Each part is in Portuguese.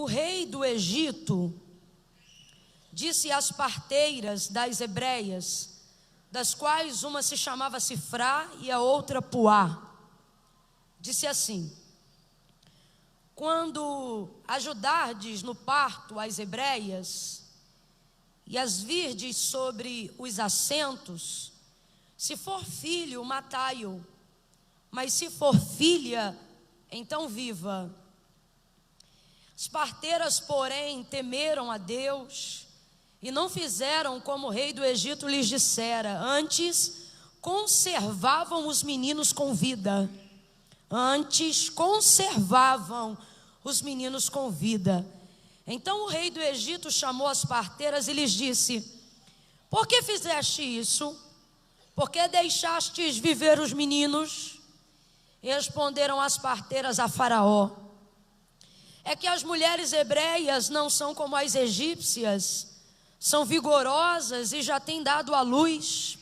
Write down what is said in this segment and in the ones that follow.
O rei do Egito disse às parteiras das hebreias, das quais uma se chamava Sifrá e a outra Puá, disse assim: quando ajudardes no parto as hebreias e as virdes sobre os assentos, se for filho, matai-o, mas se for filha, então viva. As parteiras, porém, temeram a Deus e não fizeram como o rei do Egito lhes dissera, antes conservavam os meninos com vida. Então o rei do Egito chamou as parteiras e lhes disse: por que fizeste isso? Por que deixastes viver os meninos? E responderam as parteiras a Faraó: é que as mulheres hebreias não são como as egípcias, são vigorosas e já têm dado à luz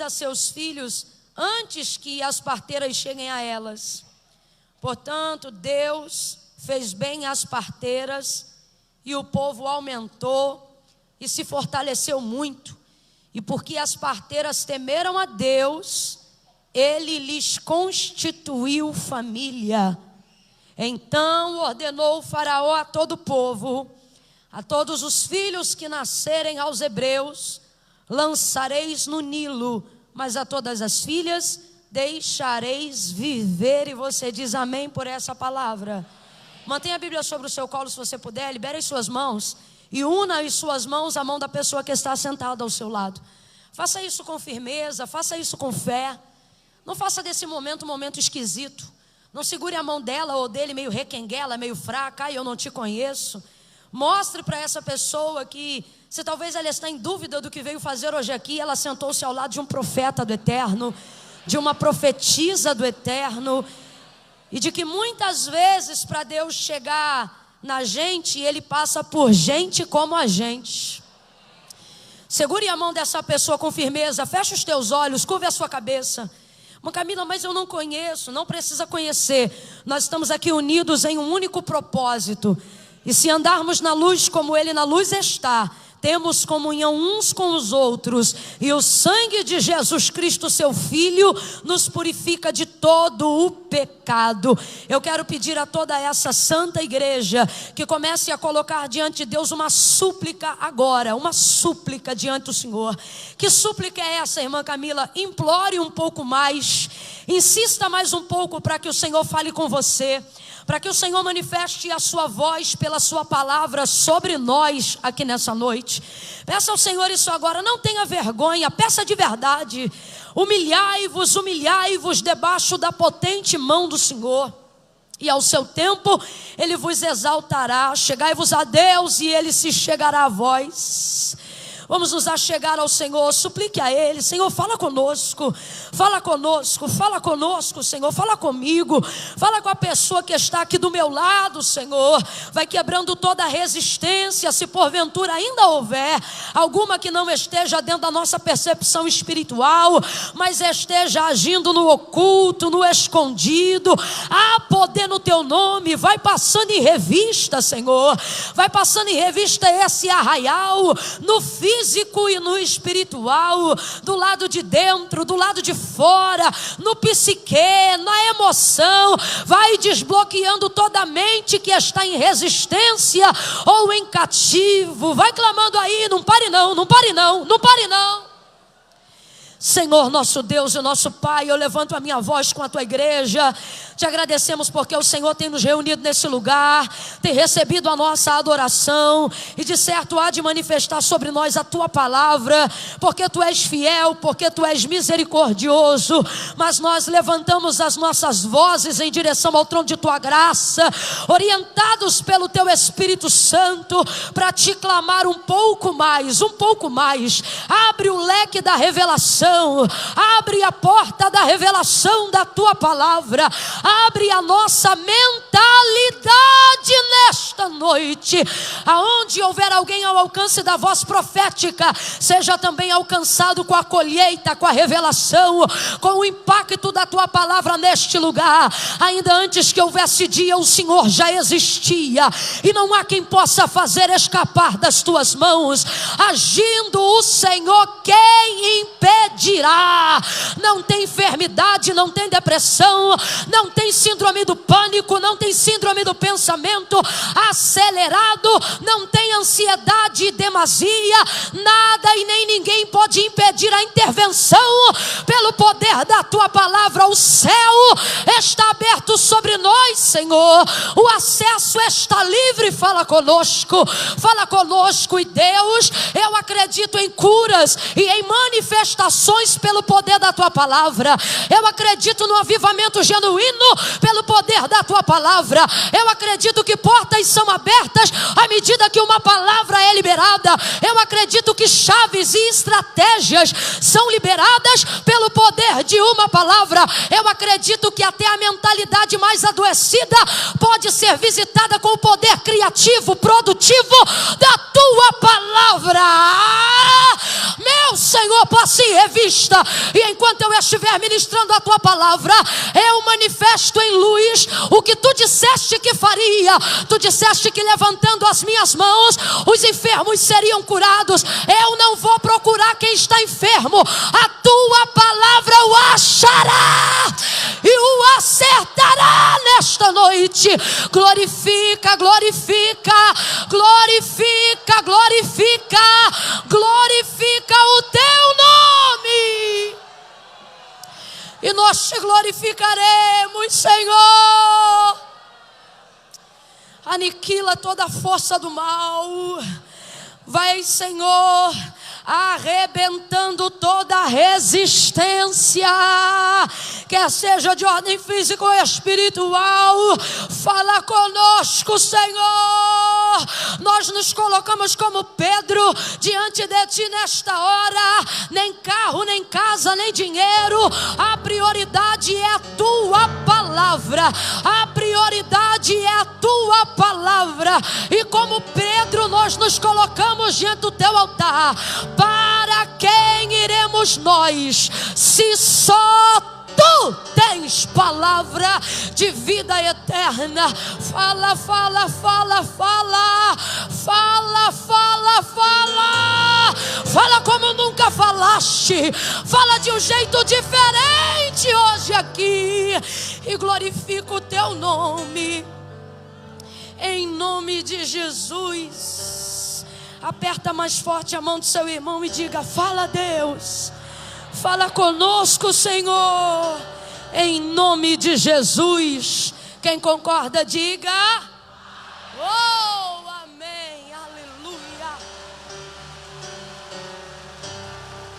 a seus filhos antes que as parteiras cheguem a elas. Portanto, Deus fez bem às parteiras e o povo aumentou e se fortaleceu muito. E porque as parteiras temeram a Deus, Ele lhes constituiu família. Então ordenou o Faraó a todo o povo: a todos os filhos que nascerem aos hebreus lançareis no Nilo, mas a todas as filhas deixareis viver. E você diz amém por essa palavra. Mantenha a Bíblia sobre o seu colo se você puder, libere as suas mãos e una as suas mãos à mão da pessoa que está sentada ao seu lado. Faça isso com firmeza, faça isso com fé. Não faça desse momento um momento esquisito. Não segure a mão dela ou dele meio requenguela, meio fraca: eu não te conheço. Mostre para essa pessoa que, se talvez ela está em dúvida do que veio fazer hoje aqui, ela sentou-se ao lado de um profeta do Eterno, de uma profetisa do Eterno, e de que muitas vezes para Deus chegar na gente, Ele passa por gente como a gente. Segure a mão dessa pessoa com firmeza, feche os teus olhos, curve a sua cabeça. Camila, mas eu não conheço. Não precisa conhecer. Nós estamos aqui unidos em um único propósito. E se andarmos na luz como Ele na luz está, temos comunhão uns com os outros. E o sangue de Jesus Cristo, seu Filho, nos purifica de todo o pecado. Eu quero pedir a toda essa santa igreja que comece a colocar diante de Deus uma súplica agora. Uma súplica diante do Senhor. Que súplica é essa, irmã Camila? Implore um pouco mais. Insista mais um pouco para que o Senhor fale com você. Para que o Senhor manifeste a sua voz pela sua palavra sobre nós aqui nessa noite. Peça ao Senhor isso agora, não tenha vergonha, peça de verdade. Humilhai-vos debaixo da potente mão do Senhor. E ao seu tempo Ele vos exaltará. Chegai-vos a Deus e Ele se chegará a vós. Vamos nos achegar ao Senhor, suplique a Ele: Senhor, fala conosco, Senhor, fala comigo, fala com a pessoa que está aqui do meu lado, Senhor. Vai quebrando toda a resistência, se porventura ainda houver alguma que não esteja dentro da nossa percepção espiritual, mas esteja agindo no oculto, no escondido. Há poder no teu nome. Vai passando em revista, Senhor, vai passando em revista esse arraial, no físico e no espiritual, do lado de dentro, do lado de fora, no psique, na emoção. Vai desbloqueando toda a mente que está em resistência ou em cativo. Vai clamando aí: não pare não, não pare não, não pare não. Senhor, nosso Deus e nosso Pai, eu levanto a minha voz com a tua igreja. Te agradecemos porque o Senhor tem nos reunido nesse lugar, tem recebido a nossa adoração, e de certo há de manifestar sobre nós a tua palavra, porque tu és fiel, porque tu és misericordioso. Mas nós levantamos as nossas vozes em direção ao trono de tua graça, orientados pelo teu Espírito Santo, para te clamar um pouco mais. Abre o leque da revelação, abre a porta da revelação da tua palavra, abre a nossa mentalidade nesta noite. noite. Aonde houver alguém ao alcance da voz profética, seja também alcançado com a colheita, com a revelação, com o impacto da tua palavra neste lugar. Ainda antes que houvesse dia, o Senhor já existia, e não há quem possa fazer escapar das tuas mãos. Agindo o Senhor, quem impedirá? Não tem enfermidade, não tem depressão, não tem síndrome do pânico, não tem síndrome do pensamento acelerado, não tem ansiedade e demasia. Nada e nem ninguém pode impedir a intervenção pelo poder da tua palavra. O céu está aberto sobre nós, Senhor, o acesso está livre. Fala conosco, e Deus, eu acredito em curas e em manifestações pelo poder da tua palavra. Eu acredito no avivamento genuíno pelo poder da tua palavra. Eu acredito que portas são abertas à medida que uma palavra é liberada. Eu acredito que chaves e estratégias são liberadas pelo poder de uma palavra. Eu acredito que até a mentalidade mais adoecida pode ser visitada com o poder criativo, produtivo da tua palavra. Meu Senhor, passe em revista, e enquanto eu estiver ministrando a tua palavra, eu manifesto em luz o que tu disseste que faria. Tu disseste que levantando as minhas mãos, os enfermos seriam curados. Eu não vou procurar quem está enfermo, a tua palavra o achará e o acertará nesta noite. Glorifica, glorifica, glorifica, glorifica, glorifica o teu nome, e nós te glorificaremos, Senhor. Aniquila toda a força do mal. Vai, Senhor, arrebentando toda resistência, quer seja de ordem física ou espiritual. Fala conosco, Senhor. Nós nos colocamos como Pedro diante de ti nesta hora. Nem carro, nem casa, nem dinheiro. A prioridade é a tua palavra. A prioridade é a tua palavra. E como Pedro, nós nos colocamos diante do teu altar. Para quem iremos nós, se só tu tens palavra de vida eterna? Fala, fala, fala, fala, fala, fala, fala, fala como nunca falaste. Fala de um jeito diferente hoje aqui, e glorifica o teu nome, em nome de Jesus. Aperta mais forte a mão do seu irmão e diga: fala, Deus, fala conosco, Senhor, em nome de Jesus. Quem concorda, diga: oh, amém, aleluia,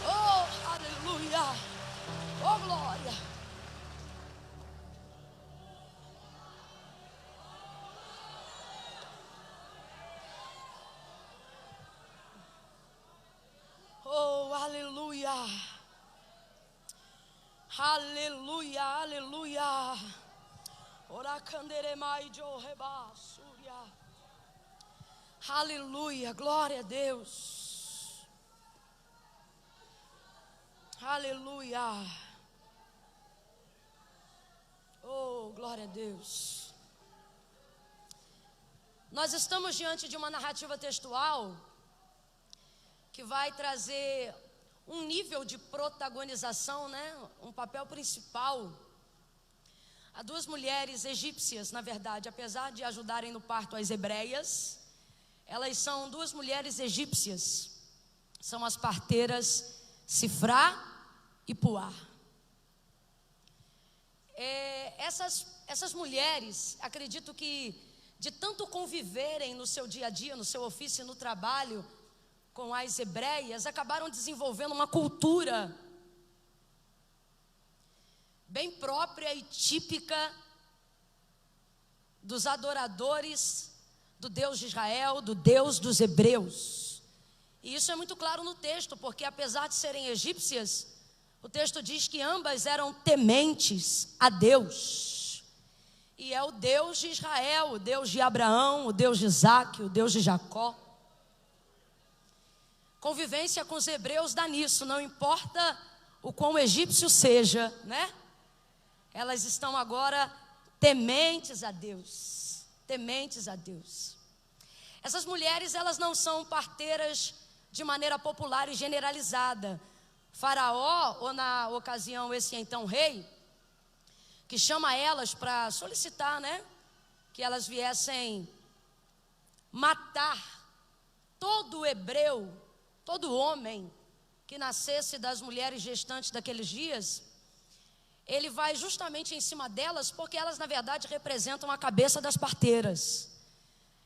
oh, aleluia, oh, glória. Oh, aleluia, aleluia, aleluia. Aleluia, glória a Deus. Aleluia. Oh, glória a Deus. Nós estamos diante de uma narrativa textual que vai trazer um nível de protagonização, né? Um papel principal. Há duas mulheres egípcias, na verdade, apesar de ajudarem no parto as hebreias, elas são duas mulheres egípcias. São as parteiras Sifrá e Puá. Essas mulheres, acredito que de tanto conviverem no seu dia a dia, no seu ofício e no trabalho com as hebreias, acabaram desenvolvendo uma cultura bem própria e típica dos adoradores do Deus de Israel, do Deus dos hebreus. E isso é muito claro no texto, porque apesar de serem egípcias, o texto diz que ambas eram tementes a Deus. E é o Deus de Israel, o Deus de Abraão, o Deus de Isaac, o Deus de Jacó. Convivência com os hebreus dá nisso, não importa o quão egípcio seja, né? Elas estão agora tementes a Deus, tementes a Deus. Essas mulheres, elas não são parteiras de maneira popular e generalizada. Faraó, ou na ocasião esse então rei, que chama elas para solicitar, né, que elas viessem matar todo hebreu, todo homem que nascesse das mulheres gestantes daqueles dias. Ele vai justamente em cima delas, porque elas na verdade representam a cabeça das parteiras.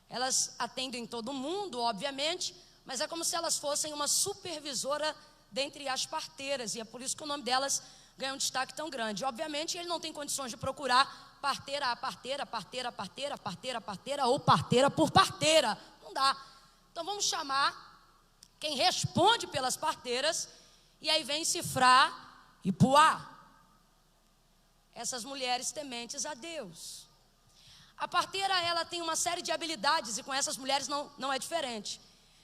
Elas atendem todo mundo, obviamente, mas é como se elas fossem uma supervisora dentre as parteiras, e é por isso que o nome delas ganha um destaque tão grande. Obviamente ele não tem condições de procurar parteira a parteira, parteira a parteira, parteira a parteira ou parteira por parteira, não dá. Então vamos chamar quem responde pelas parteiras, e aí vem Sifrá e Puá, essas mulheres tementes a Deus. A parteira, ela tem uma série de habilidades, e com essas mulheres não é diferente.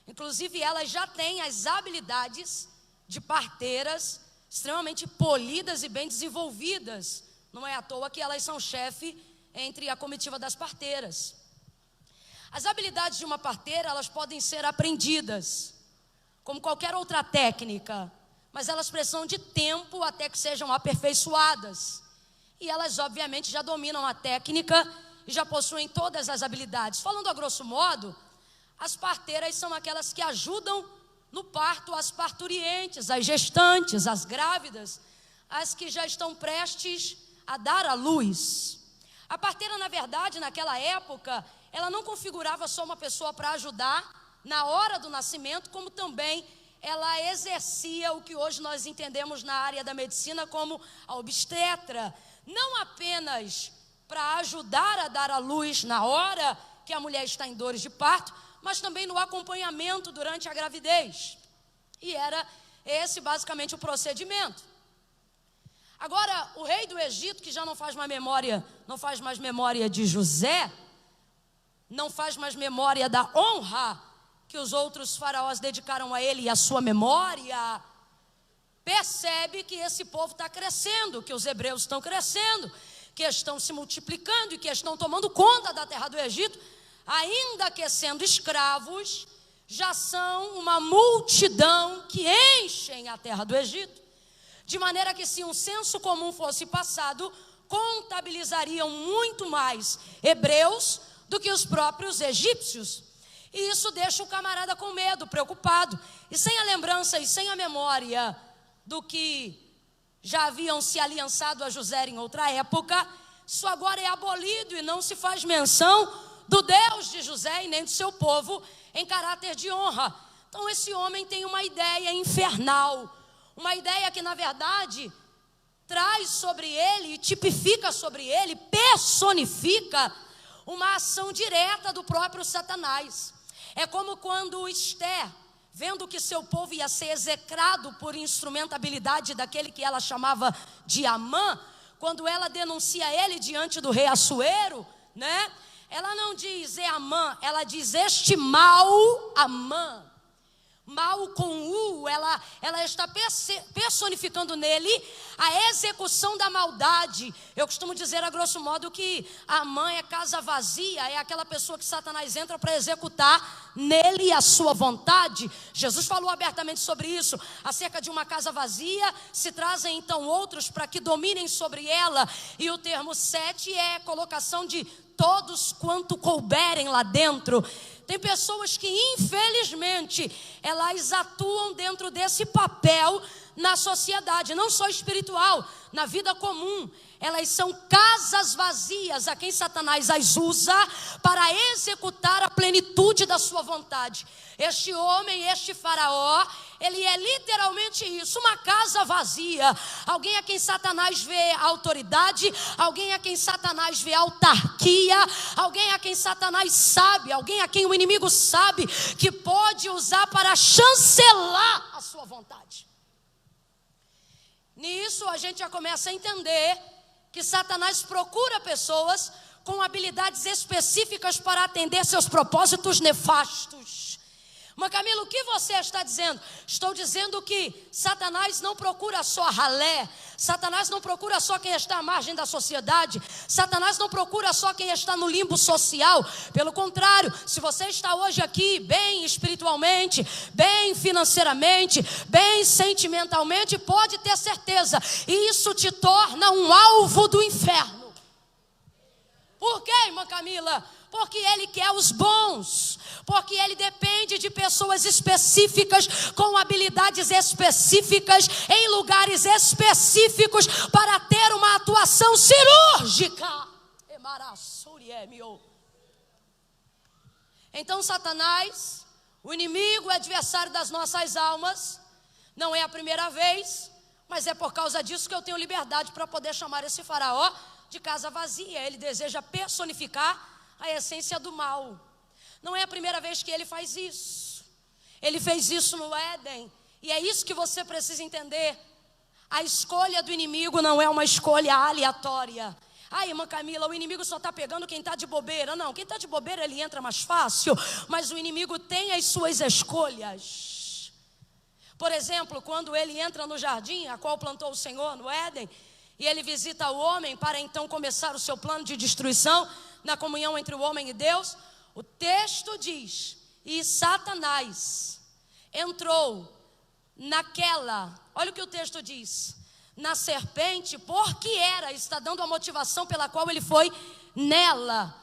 Inclusive elas já têm as habilidades de parteiras extremamente polidas e bem desenvolvidas. Não é à toa que elas são chefe entre a comitiva das parteiras. As habilidades de uma parteira, elas podem ser aprendidas, como qualquer outra técnica, mas elas precisam de tempo até que sejam aperfeiçoadas. E elas obviamente já dominam a técnica e já possuem todas as habilidades. Falando a grosso modo, as parteiras são aquelas que ajudam no parto as parturientes, as gestantes, as grávidas, as que já estão prestes a dar à luz. A parteira, na verdade, naquela época, ela não configurava só uma pessoa para ajudar na hora do nascimento, como também ela exercia o que hoje nós entendemos na área da medicina como a obstetra, não apenas para ajudar a dar à luz na hora que a mulher está em dores de parto, mas também no acompanhamento durante a gravidez. E era esse basicamente o procedimento. Agora, o rei do Egito, que já não faz mais memória de José, não faz mais memória da honra que os outros faraós dedicaram a ele e a sua memória, percebe que esse povo está crescendo, que os hebreus estão crescendo, que estão se multiplicando e que estão tomando conta da terra do Egito, ainda que sendo escravos, já são uma multidão que enchem a terra do Egito, de maneira que se um censo comum fosse passado, contabilizariam muito mais hebreus do que os próprios egípcios. E isso deixa o camarada com medo, preocupado, e sem a lembrança e sem a memória do que já haviam se aliançado a José em outra época, isso agora é abolido e não se faz menção do Deus de José e nem do seu povo em caráter de honra. Então esse homem tem uma ideia infernal, uma ideia que na verdade traz sobre ele, tipifica sobre ele, personifica uma ação direta do próprio Satanás. É como quando Esther, vendo que seu povo ia ser execrado por instrumentabilidade daquele que ela chamava de Amã, quando ela denuncia ele diante do rei Assuero, né? Ela não diz Amã, ela diz este mal Amã. Mal com U, ela está personificando nele a execução da maldade. Eu costumo dizer a grosso modo que Amã é casa vazia, é aquela pessoa que Satanás entra para executar nele a sua vontade. Jesus falou abertamente sobre isso, acerca de uma casa vazia, se trazem então outros para que dominem sobre ela, e o termo 7 é colocação de todos quanto couberem lá dentro. Tem pessoas que infelizmente elas atuam dentro desse papel na sociedade, não só espiritual, na vida comum. Elas são casas vazias a quem Satanás as usa para executar a plenitude da sua vontade. Este homem, este faraó, ele é literalmente isso, uma casa vazia. Alguém a quem Satanás vê autoridade, alguém a quem Satanás vê autarquia, alguém a quem Satanás sabe, alguém a quem o inimigo sabe que pode usar para chancelar a sua vontade. Nisso a gente já começa a entender que Satanás procura pessoas com habilidades específicas para atender seus propósitos nefastos. Mas Camila, o que você está dizendo? Estou dizendo que Satanás não procura só ralé, Satanás não procura só quem está à margem da sociedade, Satanás não procura só quem está no limbo social. Pelo contrário, se você está hoje aqui bem espiritualmente, bem financeiramente, bem sentimentalmente, pode ter certeza, isso te torna um alvo do inferno. Por quê, irmã Camila? Porque ele quer os bons, porque ele depende de pessoas específicas, com habilidades específicas, em lugares específicos, para ter uma atuação cirúrgica. Então Satanás, o inimigo, o adversário das nossas almas, não é a primeira vez, mas é por causa disso que eu tenho liberdade para poder chamar esse faraó de casa vazia. Ele deseja personificar a essência do mal. Não é a primeira vez que ele faz isso. Ele fez isso no Éden. E é isso que você precisa entender. A escolha do inimigo não é uma escolha aleatória. Ah, irmã Camila, o inimigo só está pegando quem está de bobeira. Não, quem está de bobeira ele entra mais fácil. Mas o inimigo tem as suas escolhas. Por exemplo, quando ele entra no jardim, a qual plantou o Senhor no Éden, e ele visita o homem para então começar o seu plano de destruição, na comunhão entre o homem e Deus, o texto diz: e Satanás entrou naquela, olha o que o texto diz, na serpente, porque está dando a motivação pela qual ele foi nela,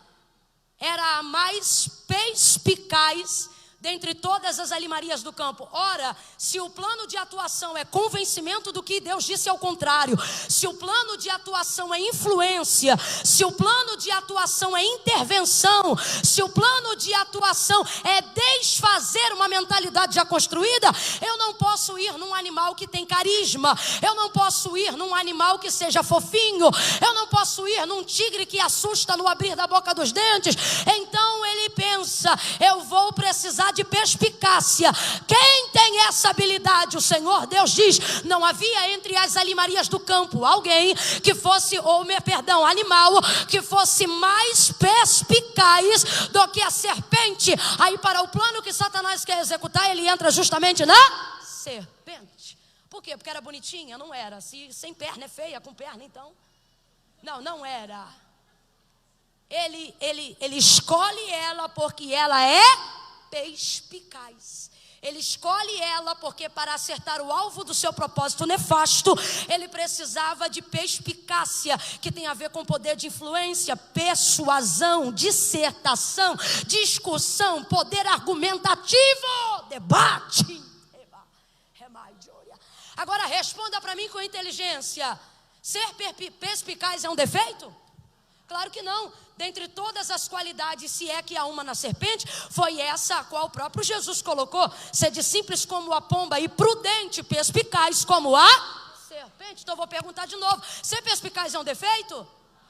era a mais perspicaz dentre todas as alimarias do campo. Ora, se o plano de atuação é convencimento do que Deus disse ao contrário, se o plano de atuação é influência, se o plano de atuação é intervenção, se o plano de atuação é desfazer uma mentalidade já construída, eu não posso ir num animal que tem carisma, eu não posso ir num animal que seja fofinho, eu não posso ir num tigre que assusta no abrir da boca dos dentes. Então ele pensa, eu vou precisar de perspicácia. Quem tem essa habilidade? O Senhor Deus diz: não havia entre as alimarias do campo alguém que fosse, animal que fosse mais perspicaz do que a serpente. Aí, para o plano que Satanás quer executar, ele entra justamente na serpente. Por quê? Porque era bonitinha? Não era. Se sem perna é feia, com perna então. Não era. Ele escolhe ela porque ela é perspicaz. Ele escolhe ela porque, para acertar o alvo do seu propósito nefasto, ele precisava de perspicácia, que tem a ver com poder de influência, persuasão, dissertação, discussão, poder argumentativo, debate. Agora responda para mim com inteligência: ser perspicaz é um defeito? Claro que não. Dentre todas as qualidades, se é que há uma na serpente, foi essa a qual o próprio Jesus colocou: sede simples como a pomba e prudente, perspicaz como a serpente. Então eu vou perguntar de novo: ser perspicaz é um defeito?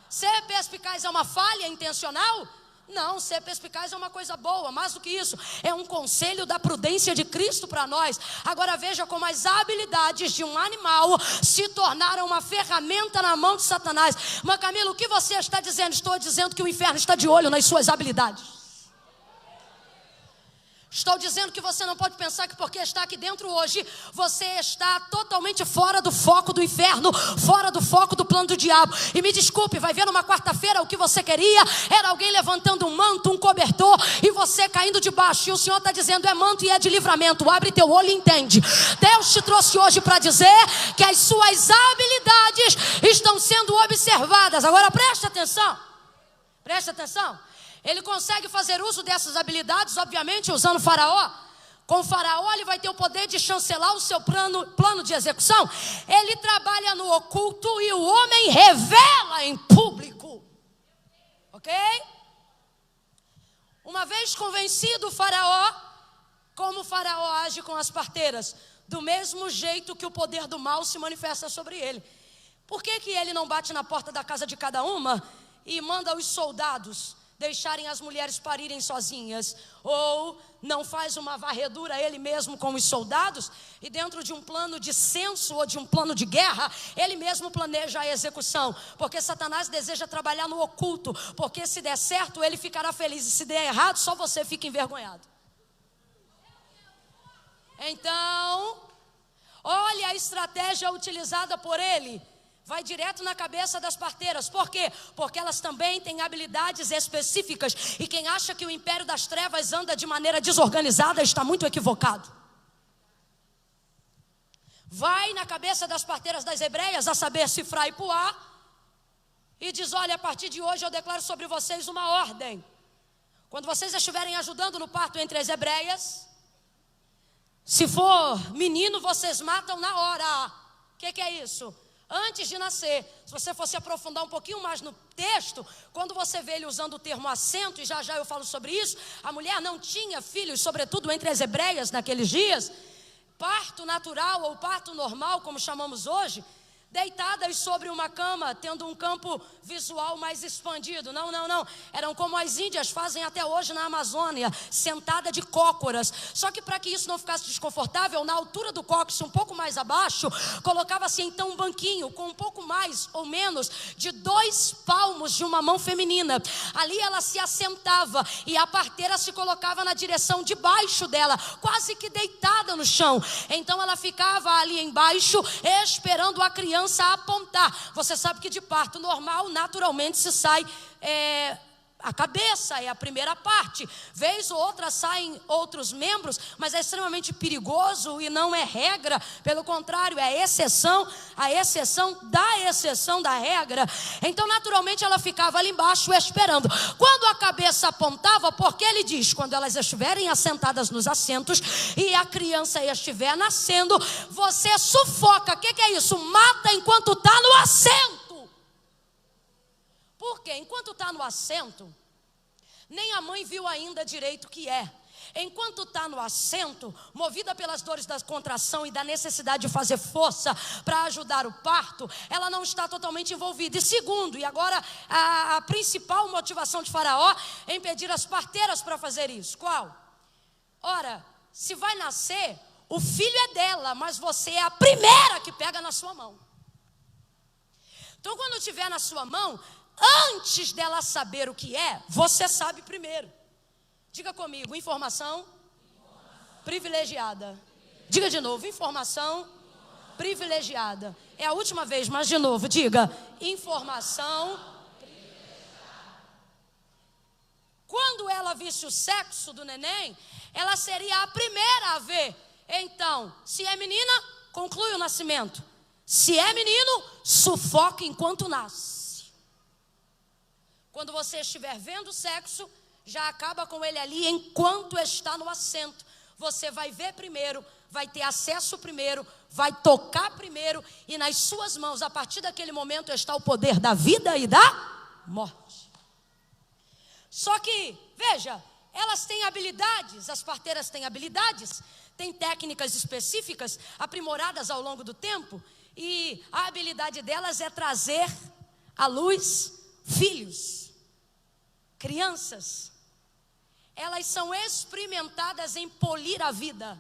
Ser perspicaz é uma falha intencional? Não, ser perspicaz é uma coisa boa. Mais do que isso, é um conselho da prudência de Cristo para nós. Agora veja como as habilidades de um animal se tornaram uma ferramenta na mão de Satanás. Mas Camila, o que você está dizendo? Estou dizendo que o inferno está de olho nas suas habilidades. Estou dizendo que você não pode pensar que porque está aqui dentro hoje, você está totalmente fora do foco do inferno, fora do foco do plano do diabo. E me desculpe, vai ver numa quarta-feira o que você queria era alguém levantando um manto, um cobertor, e você caindo debaixo. E o Senhor está dizendo: é manto e é de livramento. Abre teu olho e entende. Deus te trouxe hoje para dizer que as suas habilidades estão sendo observadas. Agora preste atenção. Preste atenção. Ele consegue fazer uso dessas habilidades, obviamente, usando Faraó. Com Faraó, ele vai ter o poder de chancelar o seu plano de execução. Ele trabalha no oculto e o homem revela em público. Ok? Uma vez convencido o Faraó, como o Faraó age com as parteiras? Do mesmo jeito que o poder do mal se manifesta sobre ele. Por que ele não bate na porta da casa de cada uma e manda os soldados deixarem as mulheres parirem sozinhas, ou não faz uma varredura ele mesmo com os soldados, e dentro de um plano de censo ou de um plano de guerra, ele mesmo planeja a execução, porque Satanás deseja trabalhar no oculto, porque se der certo ele ficará feliz, e se der errado só você fica envergonhado. Então, olha a estratégia utilizada por ele. Vai direto na cabeça das parteiras. Por quê? Porque elas também têm habilidades específicas. E quem acha que o império das trevas anda de maneira desorganizada está muito equivocado. Vai na cabeça das parteiras das hebreias, a saber, Sifra e Puá, e diz: olha, a partir de hoje eu declaro sobre vocês uma ordem. Quando vocês estiverem ajudando no parto entre as hebreias, se for menino, vocês matam na hora. O que é isso? Antes de nascer. Se você fosse aprofundar um pouquinho mais no texto, quando você vê ele usando o termo assento, e já já eu falo sobre isso, a mulher não tinha filhos, sobretudo entre as hebreias naqueles dias. Parto natural ou parto normal, como chamamos hoje, deitadas sobre uma cama, tendo um campo visual mais expandido. Não. Eram como as índias fazem até hoje na Amazônia, sentada de cócoras. Só que para que isso não ficasse desconfortável, na altura do cóccix, um pouco mais abaixo, colocava-se então um banquinho com um pouco mais ou menos de 2 palmos de uma mão feminina. Ali ela se assentava e a parteira se colocava na direção de baixo dela, quase que deitada no chão. Então ela ficava ali embaixo, esperando a criança apontar. Você sabe que de parto normal, naturalmente se sai a cabeça, é a primeira parte. Vez ou outra saem outros membros, mas é extremamente perigoso e não é regra. Pelo contrário, é a exceção da regra. Então naturalmente ela ficava ali embaixo esperando. Quando a cabeça apontava, porque ele diz, quando elas estiverem assentadas nos assentos e a criança estiver nascendo, você sufoca. O que é isso? Mata enquanto está no assento. Porque enquanto está no assento, nem a mãe viu ainda direito o que é. Enquanto está no assento, movida pelas dores da contração e da necessidade de fazer força para ajudar o parto, ela não está totalmente envolvida. E segundo, e agora a principal motivação de Faraó é impedir as parteiras para fazer isso. Qual? Ora, se vai nascer, o filho é dela, mas você é a primeira que pega na sua mão. Então quando estiver na sua mão, antes dela saber o que é, você sabe primeiro. Diga comigo, informação privilegiada. Diga de novo, informação privilegiada. É a última vez, mas de novo, diga, informação privilegiada. Quando ela visse o sexo do neném, ela seria a primeira a ver. Então, se é menina, conclui o nascimento. Se é menino, sufoca enquanto nasce. Quando você estiver vendo o sexo, já acaba com ele ali enquanto está no assento. Você vai ver primeiro, vai ter acesso primeiro, vai tocar primeiro, e nas suas mãos, a partir daquele momento, está o poder da vida e da morte. Só que, veja, elas têm habilidades, as parteiras têm habilidades, têm técnicas específicas, aprimoradas ao longo do tempo, e a habilidade delas é trazer à luz filhos, crianças. Elas são experimentadas em polir a vida,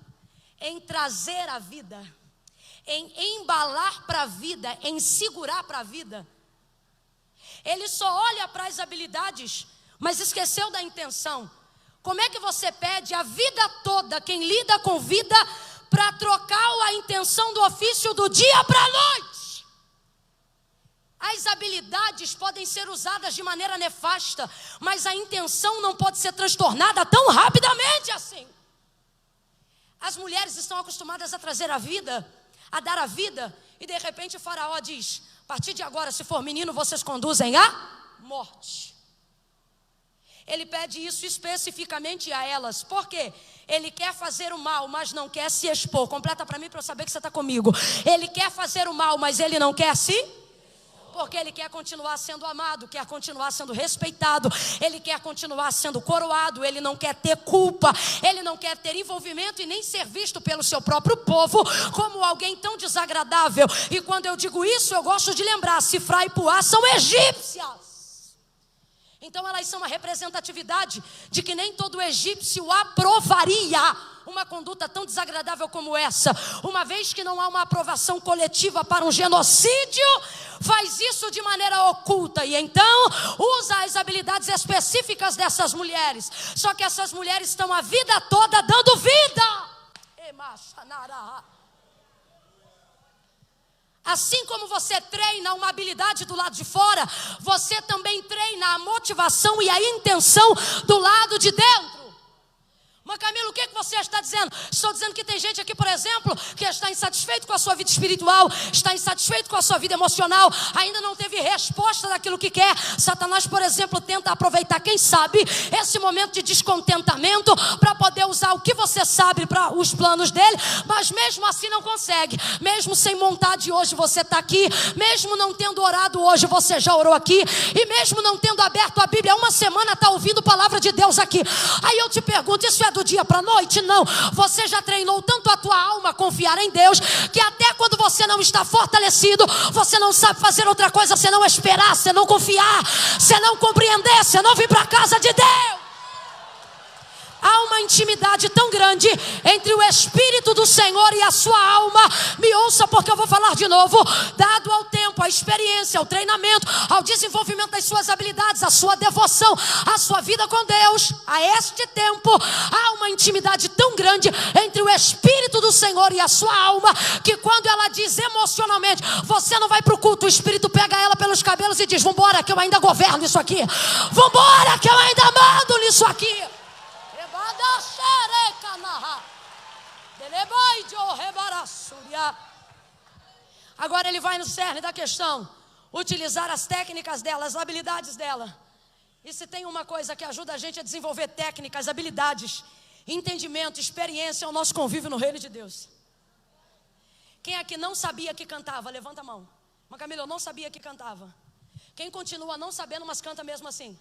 em trazer a vida, em embalar para a vida, em segurar para a vida. Ele só olha para as habilidades, mas esqueceu da intenção. Como é que você pede a vida toda, quem lida com vida, para trocar a intenção do ofício do dia para a noite? As habilidades podem ser usadas de maneira nefasta, mas a intenção não pode ser transtornada tão rapidamente assim. As mulheres estão acostumadas a trazer a vida, a dar a vida, e de repente o Faraó diz: a partir de agora, se for menino, vocês conduzem a morte. Ele pede isso especificamente a elas. Por quê? Ele quer fazer o mal, mas não quer se expor. Completa para mim para eu saber que você está comigo. Ele quer fazer o mal, mas ele não quer se expor. Porque ele quer continuar sendo amado, quer continuar sendo respeitado, ele quer continuar sendo coroado, ele não quer ter culpa, ele não quer ter envolvimento e nem ser visto pelo seu próprio povo como alguém tão desagradável. E quando eu digo isso, eu gosto de lembrar, Sifra e Puá são egípcias. Então elas são uma representatividade de que nem todo egípcio aprovaria uma conduta tão desagradável como essa. Uma vez que não há uma aprovação coletiva para um genocídio, faz isso de maneira oculta e então usa as habilidades específicas dessas mulheres. Só que essas mulheres estão a vida toda dando vida. Assim como você treina uma habilidade do lado de fora, você também treina a motivação e a intenção do lado de dentro. Mas Camilo, o que você está dizendo? Estou dizendo que tem gente aqui, por exemplo, que está insatisfeito com a sua vida espiritual, está insatisfeito com a sua vida emocional, ainda não teve resposta daquilo que quer. Satanás, por exemplo, tenta aproveitar, quem sabe, esse momento de descontentamento para poder usar o que você sabe para os planos dele, mas mesmo assim não consegue. Mesmo sem vontade, hoje você está aqui, mesmo não tendo orado hoje, você já orou aqui, e mesmo não tendo aberto a Bíblia, uma semana está ouvindo palavra de Deus aqui. Aí eu te pergunto, isso é do dia para a noite? Não. Você já treinou tanto a tua alma a confiar em Deus, que até quando você não está fortalecido, você não sabe fazer outra coisa senão esperar, senão confiar, senão compreender, senão vir para a casa de Deus. Há uma intimidade tão grande entre o Espírito do Senhor e a sua alma. Me ouça, porque eu vou falar de novo. Dado ao tempo, à experiência, ao treinamento, ao desenvolvimento das suas habilidades, a sua devoção, a sua vida com Deus, a este tempo, há uma intimidade tão grande entre o Espírito do Senhor e a sua alma, que quando ela diz emocionalmente, você não vai para o culto, o Espírito pega ela pelos cabelos e diz, vambora que eu ainda governo isso aqui, vambora que eu ainda mando nisso aqui. Agora ele vai no cerne da questão, utilizar as técnicas dela, as habilidades dela. E se tem uma coisa que ajuda a gente a desenvolver técnicas, habilidades, entendimento, experiência, é o nosso convívio no reino de Deus. Quem aqui não sabia que cantava, levanta a mão. Mas Camila, eu não sabia que cantava. Quem continua não sabendo, mas canta mesmo assim?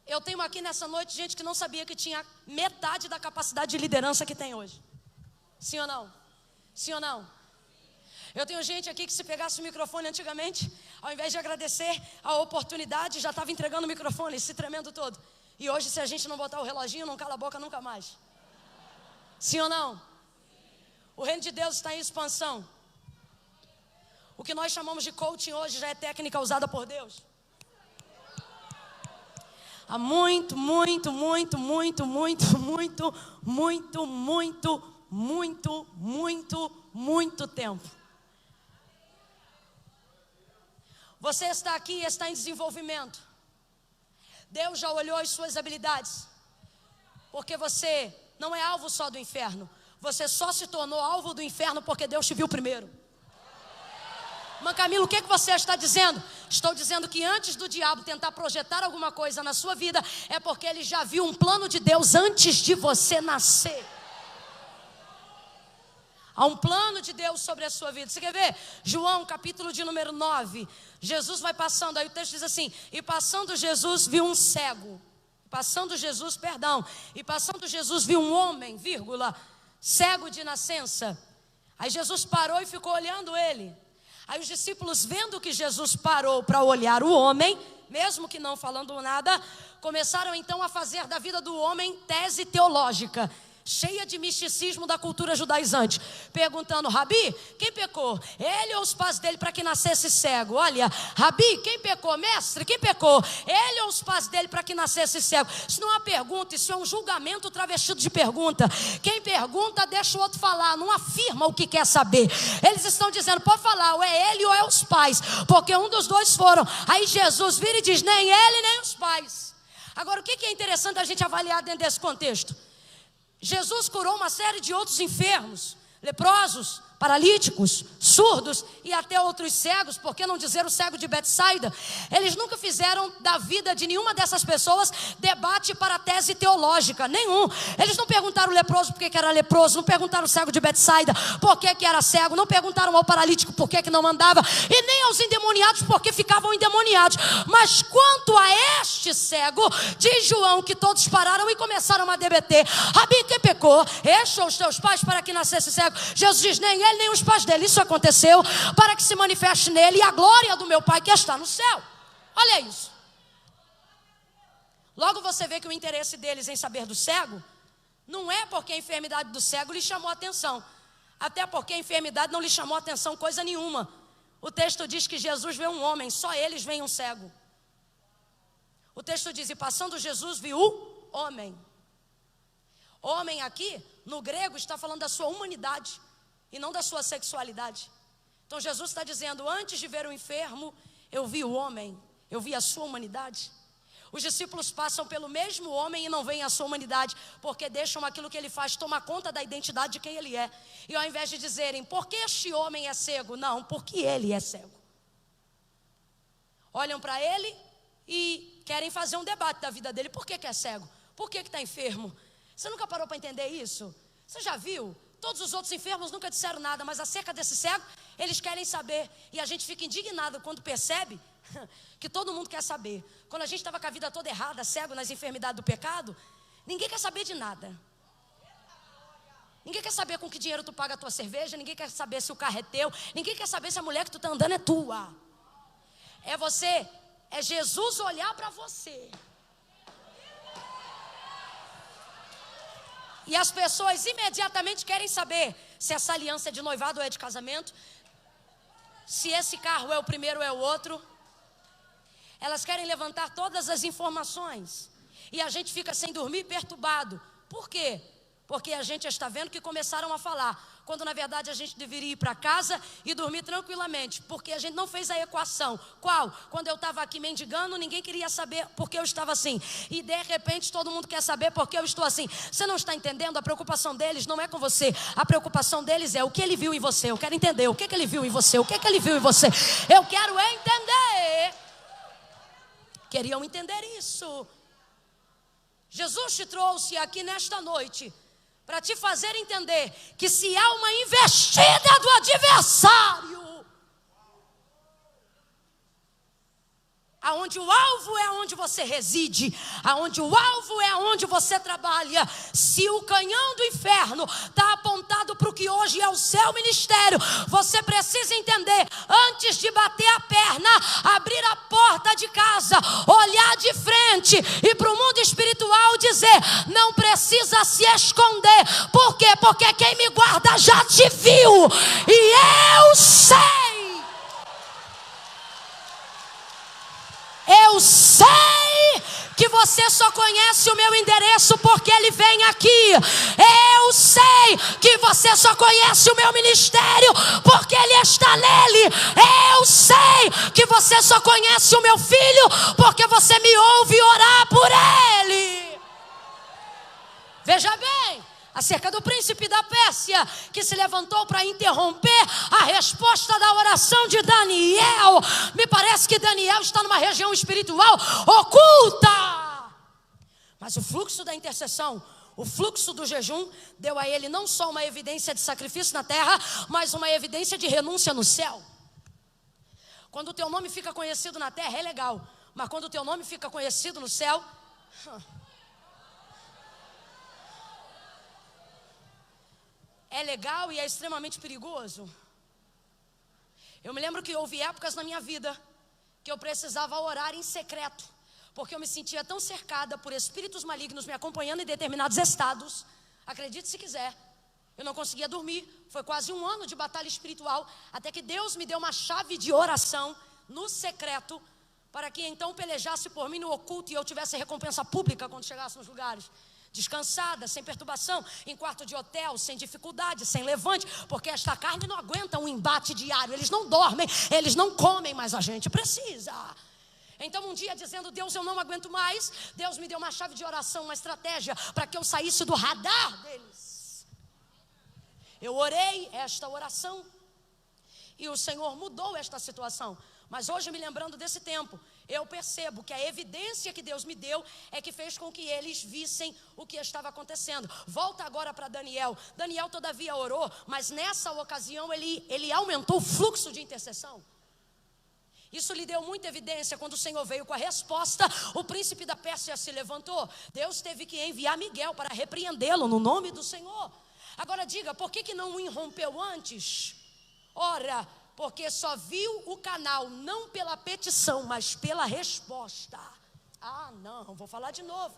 Eu tenho aqui nessa noite gente que não sabia que tinha metade da capacidade de liderança que tem hoje. Sim ou não? Sim ou não? Eu tenho gente aqui que se pegasse o microfone antigamente, ao invés de agradecer a oportunidade, já estava entregando o microfone, se tremendo todo. E hoje, se a gente não botar o reloginho, não cala a boca nunca mais. Sim ou não? O reino de Deus está em expansão. O que nós chamamos de coaching hoje já é técnica usada por Deus. Há muito tempo. Você está aqui e está em desenvolvimento. Deus já olhou as suas habilidades. Porque você não é alvo só do inferno. Você só se tornou alvo do inferno porque Deus te viu primeiro. Mas Camilo, o que você está dizendo? Estou dizendo que antes do diabo tentar projetar alguma coisa na sua vida, é porque ele já viu um plano de Deus antes de você nascer. Há um plano de Deus sobre a sua vida. Você quer ver? João, capítulo de número 9. Jesus vai passando, aí o texto diz assim, e passando Jesus viu um cego. E passando Jesus viu um homem, cego de nascença. Aí Jesus parou e ficou olhando ele. Aí os discípulos, vendo que Jesus parou para olhar o homem, mesmo que não falando nada, começaram então a fazer da vida do homem tese teológica, cheia de misticismo da cultura judaizante, perguntando, Rabi, quem pecou? Ele ou os pais dele para que nascesse cego? Olha, Rabi, quem pecou? Mestre, quem pecou? Ele ou os pais dele para que nascesse cego? Isso não é uma pergunta, isso é um julgamento travestido de pergunta. Quem pergunta deixa o outro falar, não afirma o que quer saber. Eles estão dizendo, pode falar, ou é ele ou é os pais, porque um dos dois foram. Aí Jesus vira e diz, nem ele nem os pais. Agora o que é interessante a gente avaliar dentro desse contexto? Jesus curou uma série de outros enfermos, leprosos, paralíticos, surdos e até outros cegos, por que não dizer o cego de Betsaida? Eles nunca fizeram da vida de nenhuma dessas pessoas debate para tese teológica, nenhum. Eles não perguntaram o leproso por que era leproso, não perguntaram o cego de Betsaida por que era cego, não perguntaram ao paralítico por que não andava, e nem aos endemoniados por que ficavam endemoniados. Mas quanto a este cego, diz João que todos pararam e começaram a debater, Rabi, quem pecou? Este ou os teus pais para que nascesse cego? Jesus diz, nem ele ele, nem os pais dele. Isso aconteceu para que se manifeste nele a glória do meu Pai que está no céu. Olha isso. Logo você vê que o interesse deles em saber do cego não é porque a enfermidade do cego lhe chamou a atenção. Até porque a enfermidade não lhe chamou a atenção coisa nenhuma. O texto diz que Jesus vê um homem, só eles veem um cego. O texto diz, e passando Jesus viu o homem. Homem aqui, no grego, está falando da sua humanidade e não da sua sexualidade. Então Jesus está dizendo, antes de ver o enfermo, eu vi o homem, eu vi a sua humanidade. Os discípulos passam pelo mesmo homem e não veem a sua humanidade, porque deixam aquilo que ele faz tomar conta da identidade de quem ele é. E ao invés de dizerem, por que este homem é cego? Não, porque ele é cego. Olham para ele e querem fazer um debate da vida dele. Por que é cego? Por que está enfermo? Você nunca parou para entender isso? Você já viu? Todos os outros enfermos nunca disseram nada, mas acerca desse cego, eles querem saber. E a gente fica indignado quando percebe que todo mundo quer saber. Quando a gente estava com a vida toda errada, cego nas enfermidades do pecado, ninguém quer saber de nada. Ninguém quer saber com que dinheiro tu paga a tua cerveja, ninguém quer saber se o carro é teu, ninguém quer saber se a mulher que tu está andando é tua. É você, é Jesus olhar para você. E as pessoas imediatamente querem saber se essa aliança é de noivado ou é de casamento, se esse carro é o primeiro ou é o outro. Elas querem levantar todas as informações. E a gente fica sem dormir, perturbado. Por quê? Porque a gente está vendo que começaram a falar, quando na verdade a gente deveria ir para casa e dormir tranquilamente, porque a gente não fez a equação. Qual? Quando eu estava aqui mendigando, ninguém queria saber porque eu estava assim, e de repente todo mundo quer saber porque eu estou assim. Você não está entendendo? A preocupação deles não é com você, a preocupação deles é o que ele viu em você. Eu quero entender o que ele viu em você, o que ele viu em você. Eu quero entender. Queriam entender isso. Jesus te trouxe aqui nesta noite para te fazer entender que se há uma investida do adversário, aonde o alvo é onde você reside, aonde o alvo é onde você trabalha. Se o canhão do inferno está apontado para o que hoje é o seu ministério, você precisa entender, antes de bater a perna, abrir a porta de casa, olhar de frente e para o mundo espiritual dizer, não precisa se esconder. Por quê? Porque quem me guarda já te viu, e eu sei. Eu sei que você só conhece o meu endereço porque ele vem aqui. Eu sei que você só conhece o meu ministério porque ele está nele. Eu sei que você só conhece o meu filho porque você me ouve orar por ele. Veja bem, acerca do príncipe da Pérsia, que se levantou para interromper a resposta da oração de Daniel. Me parece que Daniel está numa região espiritual oculta. Mas o fluxo da intercessão, o fluxo do jejum, deu a ele não só uma evidência de sacrifício na terra, mas uma evidência de renúncia no céu. Quando o teu nome fica conhecido na terra é legal, mas quando o teu nome fica conhecido no céu, é legal e é extremamente perigoso. Eu me lembro que houve épocas na minha vida que eu precisava orar em secreto, porque eu me sentia tão cercada por espíritos malignos me acompanhando em determinados estados. Acredite se quiser, eu não conseguia dormir. Foi quase um ano de batalha espiritual, até que Deus me deu uma chave de oração no secreto, para que então pelejasse por mim no oculto e eu tivesse recompensa pública quando chegasse nos lugares. Descansada, sem perturbação, em quarto de hotel, sem dificuldade, sem levante, porque esta carne não aguenta um embate diário. Eles não dormem, eles não comem, mas a gente precisa. Então um dia dizendo, Deus, eu não aguento mais, Deus me deu uma chave de oração, uma estratégia para que eu saísse do radar deles. Eu orei esta oração e o Senhor mudou esta situação. Mas hoje, me lembrando desse tempo, eu percebo que a evidência que Deus me deu é que fez com que eles vissem o que estava acontecendo. Volta agora para Daniel. Daniel todavia orou, mas nessa ocasião ele aumentou o fluxo de intercessão. Isso lhe deu muita evidência. Quando o Senhor veio com a resposta, o príncipe da Pérsia se levantou. Deus teve que enviar Miguel para repreendê-lo no nome do Senhor. Agora diga, por que não irrompeu antes? Ora, porque só viu o canal não pela petição, mas pela resposta. Ah, não, vou falar de novo.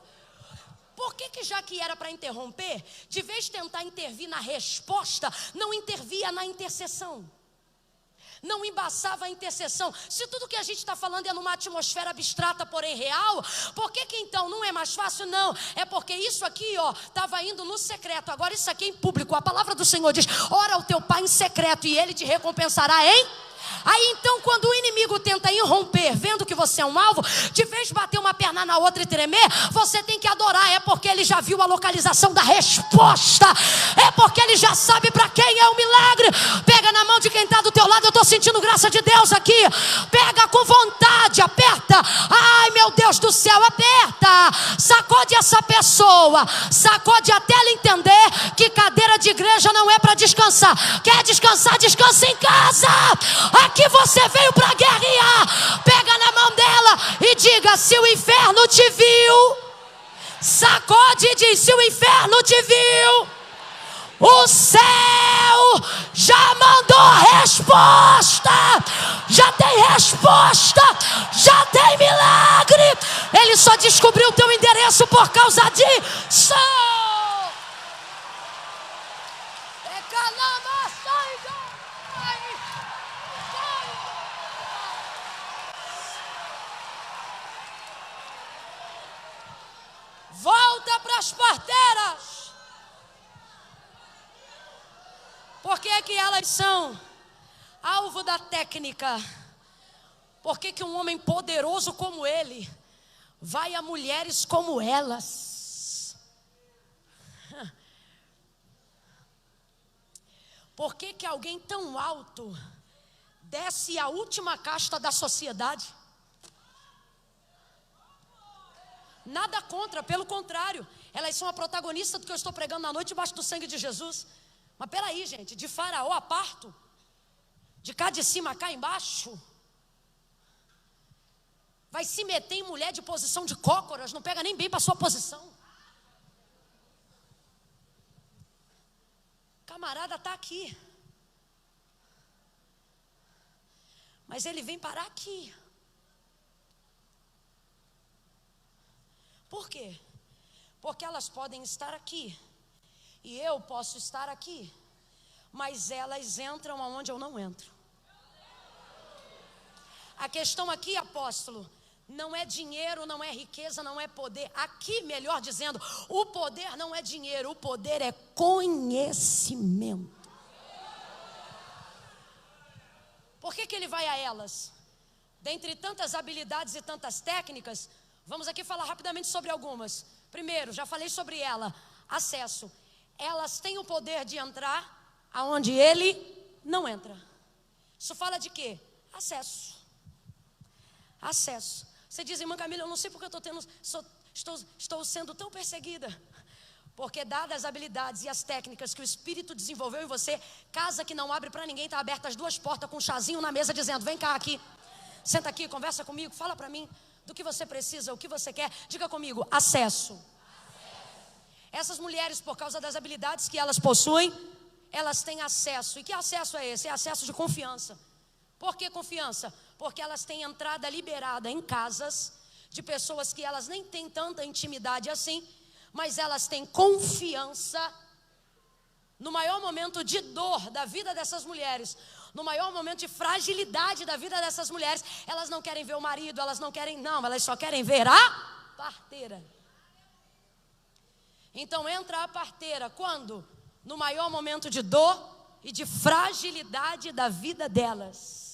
Por que já que era para interromper, de vez de tentar intervir na resposta, não intervia na intercessão? Não embaçava a intercessão. Se tudo que a gente está falando é numa atmosfera abstrata, porém real, por que então não é mais fácil? Não, é porque isso aqui, estava indo no secreto, agora isso aqui é em público. A palavra do Senhor diz: ora ao teu pai em secreto e ele te recompensará em... Aí então, quando o inimigo tenta irromper, vendo que você é um alvo, de vez de bater uma perna na outra e tremer, você tem que adorar. É porque ele já viu a localização da resposta. É porque ele já sabe para quem é o milagre. Pega na mão de quem está do teu lado. Eu estou sentindo graça de Deus aqui. Pega com vontade, aperta. Ai, meu Deus do céu, aperta. Sacode essa pessoa. Sacode até ela entender que cadeira de igreja não é para descansar. Quer descansar? Descansa em casa. Aqui você veio para guerrear. Pega na mão dela e diga: se o inferno te viu, sacode e diz: se o inferno te viu, o céu já mandou a resposta. Já tem resposta, já tem milagre. Ele só descobriu o teu endereço por causa disso. Volta para as parteiras. Por que que elas são alvo da técnica? Por que que um homem poderoso como ele vai a mulheres como elas? Por que que alguém tão alto desce a última casta da sociedade? Nada contra, pelo contrário, elas são a protagonista do que eu estou pregando na noite debaixo do sangue de Jesus. Mas peraí, gente, de Faraó a parto, de cá de cima a cá embaixo, vai se meter em mulher de posição de cócoras, não pega nem bem para sua posição. Camarada está aqui, mas ele vem parar aqui. Por quê? Porque elas podem estar aqui e eu posso estar aqui, mas elas entram aonde eu não entro. A questão aqui, apóstolo, não é dinheiro, não é riqueza, não é poder. Aqui, melhor dizendo, o poder não é dinheiro, o poder é conhecimento. Por que ele vai a elas? Dentre tantas habilidades e tantas técnicas, vamos aqui falar rapidamente sobre algumas. Primeiro, já falei sobre ela, acesso. Elas têm o poder de entrar aonde ele não entra. Isso fala de quê? Acesso. Acesso. Você diz: irmã Camila, eu não sei porque eu estou sendo tão perseguida. Porque dadas as habilidades e as técnicas que o Espírito desenvolveu em você, casa que não abre para ninguém, está aberta as duas portas com um chazinho na mesa dizendo: vem cá aqui, senta aqui, conversa comigo, fala para mim do que você precisa, o que você quer. Diga comigo: acesso. Essas mulheres, por causa das habilidades que elas possuem, elas têm acesso. E que acesso é esse? É acesso de confiança. Por que confiança? Porque elas têm entrada liberada em casas de pessoas que elas nem têm tanta intimidade assim, mas elas têm confiança no maior momento de dor da vida dessas mulheres, no maior momento de fragilidade da vida dessas mulheres. Elas não querem ver o marido, elas não querem, não, elas só querem ver a parteira. Então entra a parteira quando? No maior momento de dor e de fragilidade da vida delas.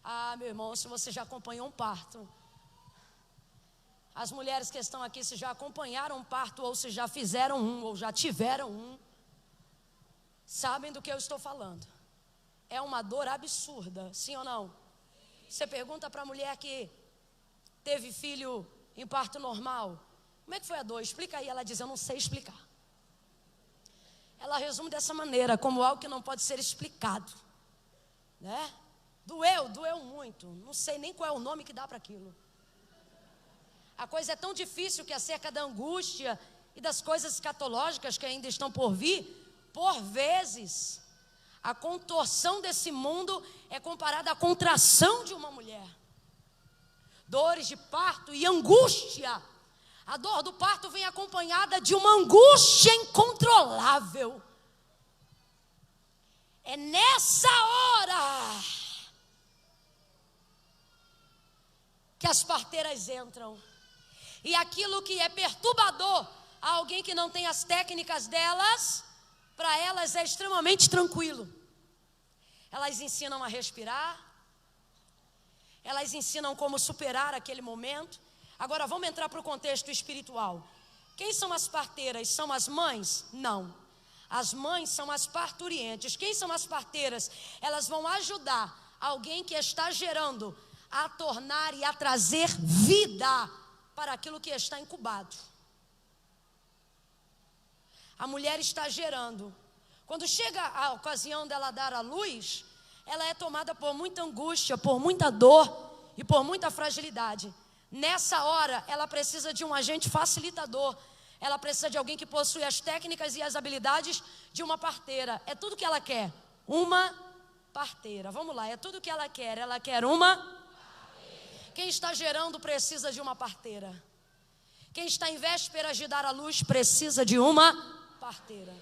Ah, meu irmão, se você já acompanhou um parto, as mulheres que estão aqui, se já acompanharam um parto, ou se já fizeram um, ou já tiveram um, sabem do que eu estou falando. É uma dor absurda, sim ou não? Você pergunta para a mulher que teve filho em parto normal: como é que foi a dor? Explica aí. Ela diz: eu não sei explicar. Ela resume dessa maneira, como algo que não pode ser explicado, né? Doeu muito. Não sei nem qual é o nome que dá para aquilo. A coisa é tão difícil que acerca da angústia e das coisas escatológicas que ainda estão por vir, Por vezes, a contorção desse mundo é comparada à contração de uma mulher. Dores de parto e angústia. A dor do parto vem acompanhada de uma angústia incontrolável. É nessa hora que as parteiras entram. E aquilo que é perturbador a alguém que não tem as técnicas delas, para elas é extremamente tranquilo. Elas ensinam a respirar. Elas ensinam como superar aquele momento. Agora vamos entrar para o contexto espiritual. Quem são as parteiras? São as mães? Não. As mães são as parturientes. Quem são as parteiras? Elas vão ajudar alguém que está gerando a tornar e a trazer vida para aquilo que está incubado. A mulher está gerando. Quando chega a ocasião dela dar à luz, ela é tomada por muita angústia, por muita dor e por muita fragilidade. Nessa hora, ela precisa de um agente facilitador. Ela precisa de alguém que possui as técnicas e as habilidades de uma parteira. É tudo que ela quer. Uma parteira. Vamos lá, é tudo que ela quer. Ela quer uma parteira. Quem está gerando precisa de uma parteira. Quem está em vésperas de dar à luz precisa de uma parteira.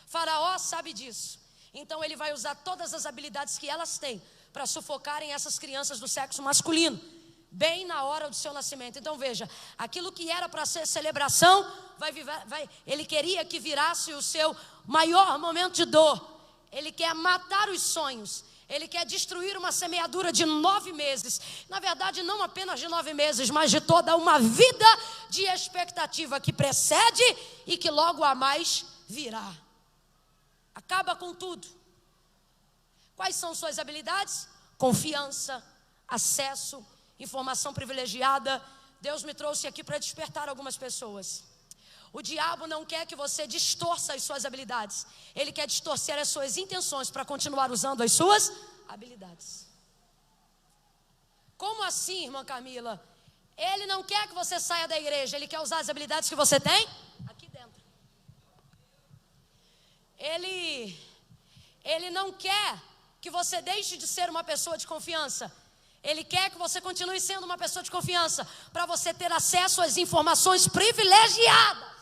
Faraó sabe disso. Então ele vai usar todas as habilidades que elas têm para sufocarem essas crianças do sexo masculino, bem na hora do seu nascimento. Então veja, aquilo que era para ser celebração, ele queria que virasse o seu maior momento de dor. Ele quer matar os sonhos. Ele quer destruir uma semeadura de 9 meses. Na verdade, não apenas de 9 meses, mas de toda uma vida de expectativa que precede e que logo a mais virá. Acaba com tudo. Quais são suas habilidades? Confiança, acesso, informação privilegiada. Deus me trouxe aqui para despertar algumas pessoas. O diabo não quer que você distorça as suas habilidades. Ele quer distorcer as suas intenções para continuar usando as suas habilidades. Como assim, irmã Camila? Ele não quer que você saia da igreja. Ele quer usar as habilidades que você tem aqui dentro. Ele não quer que você deixe de ser uma pessoa de confiança. Ele quer que você continue sendo uma pessoa de confiança, para você ter acesso às informações privilegiadas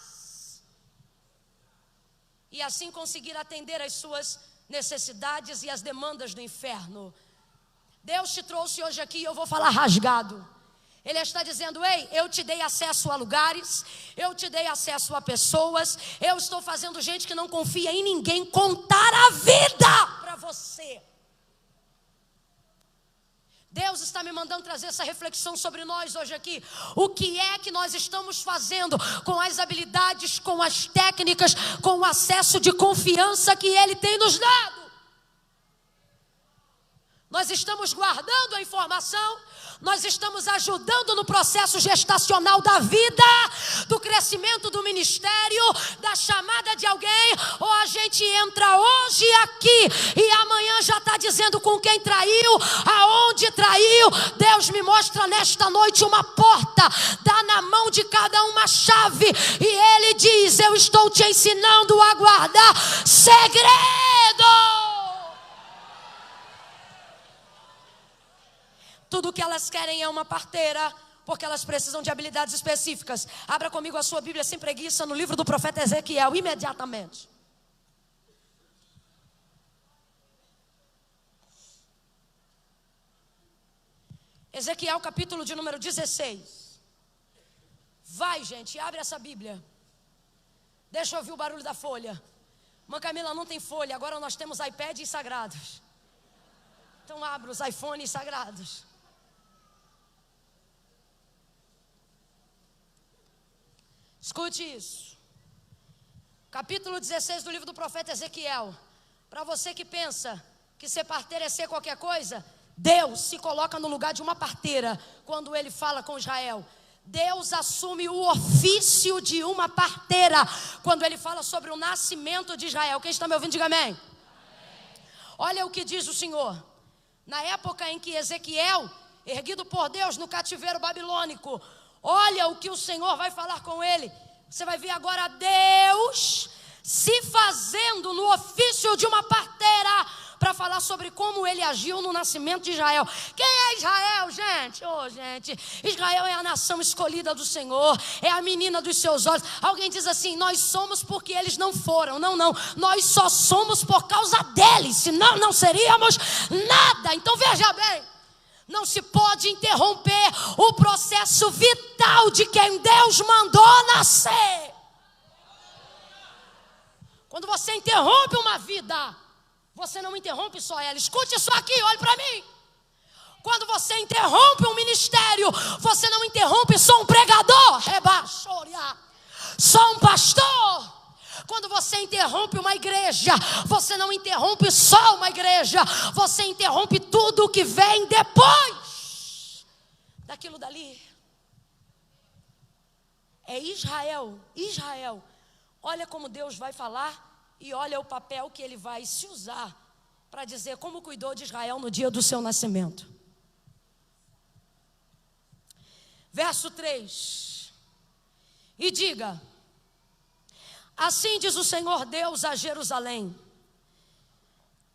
e assim conseguir atender às suas necessidades e às demandas do inferno. Deus te trouxe hoje aqui e eu vou falar rasgado. Ele está dizendo: ei, eu te dei acesso a lugares, eu te dei acesso a pessoas, eu estou fazendo gente que não confia em ninguém contar a vida para você. Deus está me mandando trazer essa reflexão sobre nós hoje aqui. O que é que nós estamos fazendo com as habilidades, com as técnicas, com o acesso de confiança que Ele tem nos dado? Nós estamos guardando a informação, nós estamos ajudando no processo gestacional da vida, do crescimento do ministério, da chamada de alguém, ou a gente entra hoje aqui e amanhã já está dizendo com quem traiu, aonde traiu. Deus me mostra nesta noite uma porta, dá na mão de cada uma chave e Ele diz: eu estou te ensinando a guardar segredo. Tudo que elas querem é uma parteira, porque elas precisam de habilidades específicas. Abra comigo a sua Bíblia sem preguiça no livro do profeta Ezequiel, imediatamente. Ezequiel, capítulo de número 16. Vai, gente, abre essa Bíblia. Deixa eu ouvir o barulho da folha. Mãe Camila, não tem folha, agora nós temos iPads sagrados. Então abra os iPhones sagrados. Escute isso. Capítulo 16 do livro do profeta Ezequiel. Para você que pensa que ser parteira é ser qualquer coisa, Deus se coloca no lugar de uma parteira quando Ele fala com Israel. Deus assume o ofício de uma parteira quando Ele fala sobre o nascimento de Israel. Quem está me ouvindo, diga amém. Olha o que diz o Senhor. Na época em que Ezequiel, erguido por Deus no cativeiro babilônico, olha o que o Senhor vai falar com ele. Você vai ver agora Deus se fazendo no ofício de uma parteira, para falar sobre como ele agiu no nascimento de Israel. Quem é Israel, gente? Gente, Israel é a nação escolhida do Senhor, é a menina dos seus olhos. Alguém diz assim, nós somos porque eles não foram. Não, nós só somos por causa deles, senão não seríamos nada. Então veja bem, não se pode interromper o processo vital de quem Deus mandou nascer. Quando você interrompe uma vida, você não interrompe só ela. Escute isso aqui, olhe para mim. Quando você interrompe um ministério, você não interrompe só um pregador, só um pastor. Quando você interrompe uma igreja, você não interrompe só uma igreja, você interrompe tudo que vem depois daquilo dali. É Israel. Olha como Deus vai falar e olha o papel que ele vai se usar para dizer como cuidou de Israel no dia do seu nascimento. Verso 3. E diga: assim diz o Senhor Deus a Jerusalém: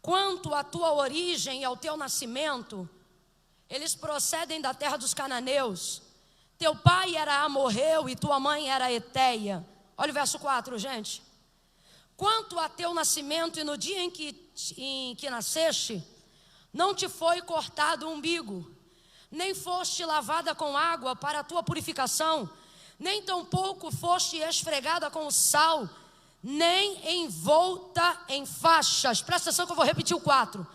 quanto à tua origem e ao teu nascimento, eles procedem da terra dos cananeus. Teu pai era amorreu e tua mãe era eteia. Olha o verso 4, gente. Quanto a teu nascimento e no dia em que nasceste, não te foi cortado o umbigo, nem foste lavada com água para a tua purificação, nem tampouco foste esfregada com sal, nem envolta em faixas. Presta atenção que eu vou repetir o 4.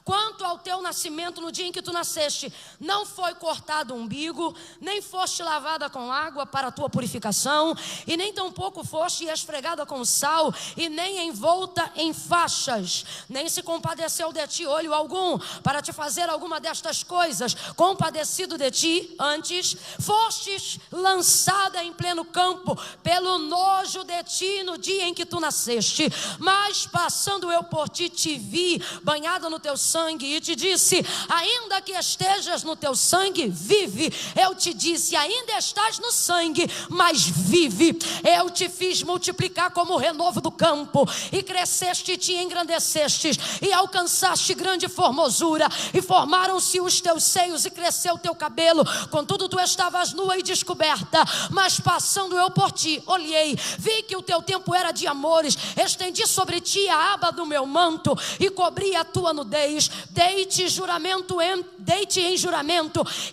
Quanto ao teu nascimento, no dia em que tu nasceste, não foi cortado o umbigo, nem foste lavada com água para a tua purificação, e nem tampouco foste esfregada com sal, e nem envolta em faixas, nem se compadeceu de ti olho algum, para te fazer alguma destas coisas. Compadecido de ti, antes, fostes lançada em pleno campo, pelo nojo de ti no dia em que tu nasceste. Mas passando eu por ti, te vi, banhada no teu sangue, e te disse: ainda que estejas no teu sangue, vive. Eu te disse: ainda estás no sangue, mas vive. Eu te fiz multiplicar como o renovo do campo, e cresceste e te engrandecestes, e alcançaste grande formosura, e formaram-se os teus seios, e cresceu o teu cabelo. Contudo tu estavas nua e descoberta. Mas passando eu por ti, olhei, vi que o teu tempo era de amores, estendi sobre ti a aba do meu manto, e cobri a tua nudez. Dei-te em juramento,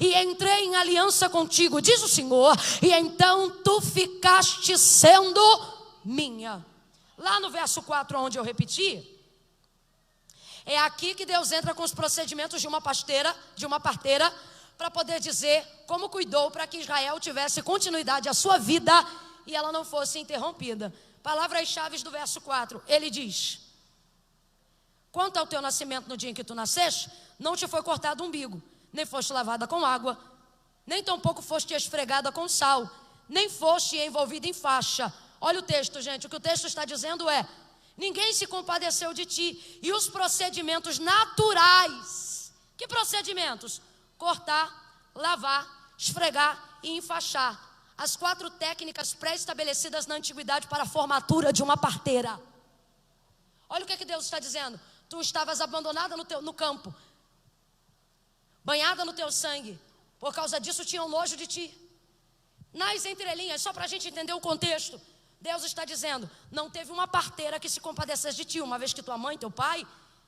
e entrei em aliança contigo, diz o Senhor, e então tu ficaste sendo minha. Lá no verso 4, onde eu repeti, é aqui que Deus entra com os procedimentos de uma parteira, para poder dizer como cuidou para que Israel tivesse continuidade à sua vida e ela não fosse interrompida. Palavras-chave do verso 4, ele diz: quanto ao teu nascimento no dia em que tu nasceste, não te foi cortado o umbigo, nem foste lavada com água, nem tampouco foste esfregada com sal, nem foste envolvida em faixa. Olha o texto, gente, o que o texto está dizendo é: ninguém se compadeceu de ti. E os procedimentos naturais, que procedimentos? Cortar, lavar, esfregar e enfaixar. As 4 técnicas pré-estabelecidas na antiguidade para a formatura de uma parteira. Olha o que Deus está dizendo: tu estavas abandonada no campo, banhada no teu sangue, por causa disso tinham nojo de ti. Nas entrelinhas, só para a gente entender o contexto, Deus está dizendo: não teve uma parteira que se compadecesse de ti, uma vez que tua mãe e teu pai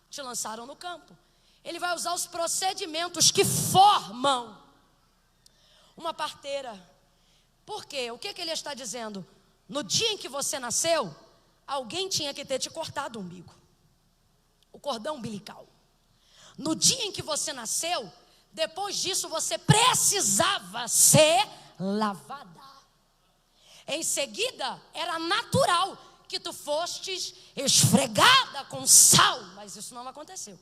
te lançaram no campo. Ele vai usar os procedimentos que formam uma parteira. Por quê? O que ele está dizendo? No dia em que você nasceu, alguém tinha que ter te cortado o umbigo, o cordão umbilical. No dia em que você nasceu, depois disso você precisava ser lavada. Em seguida, era natural que tu fostes esfregada com sal, mas isso não aconteceu.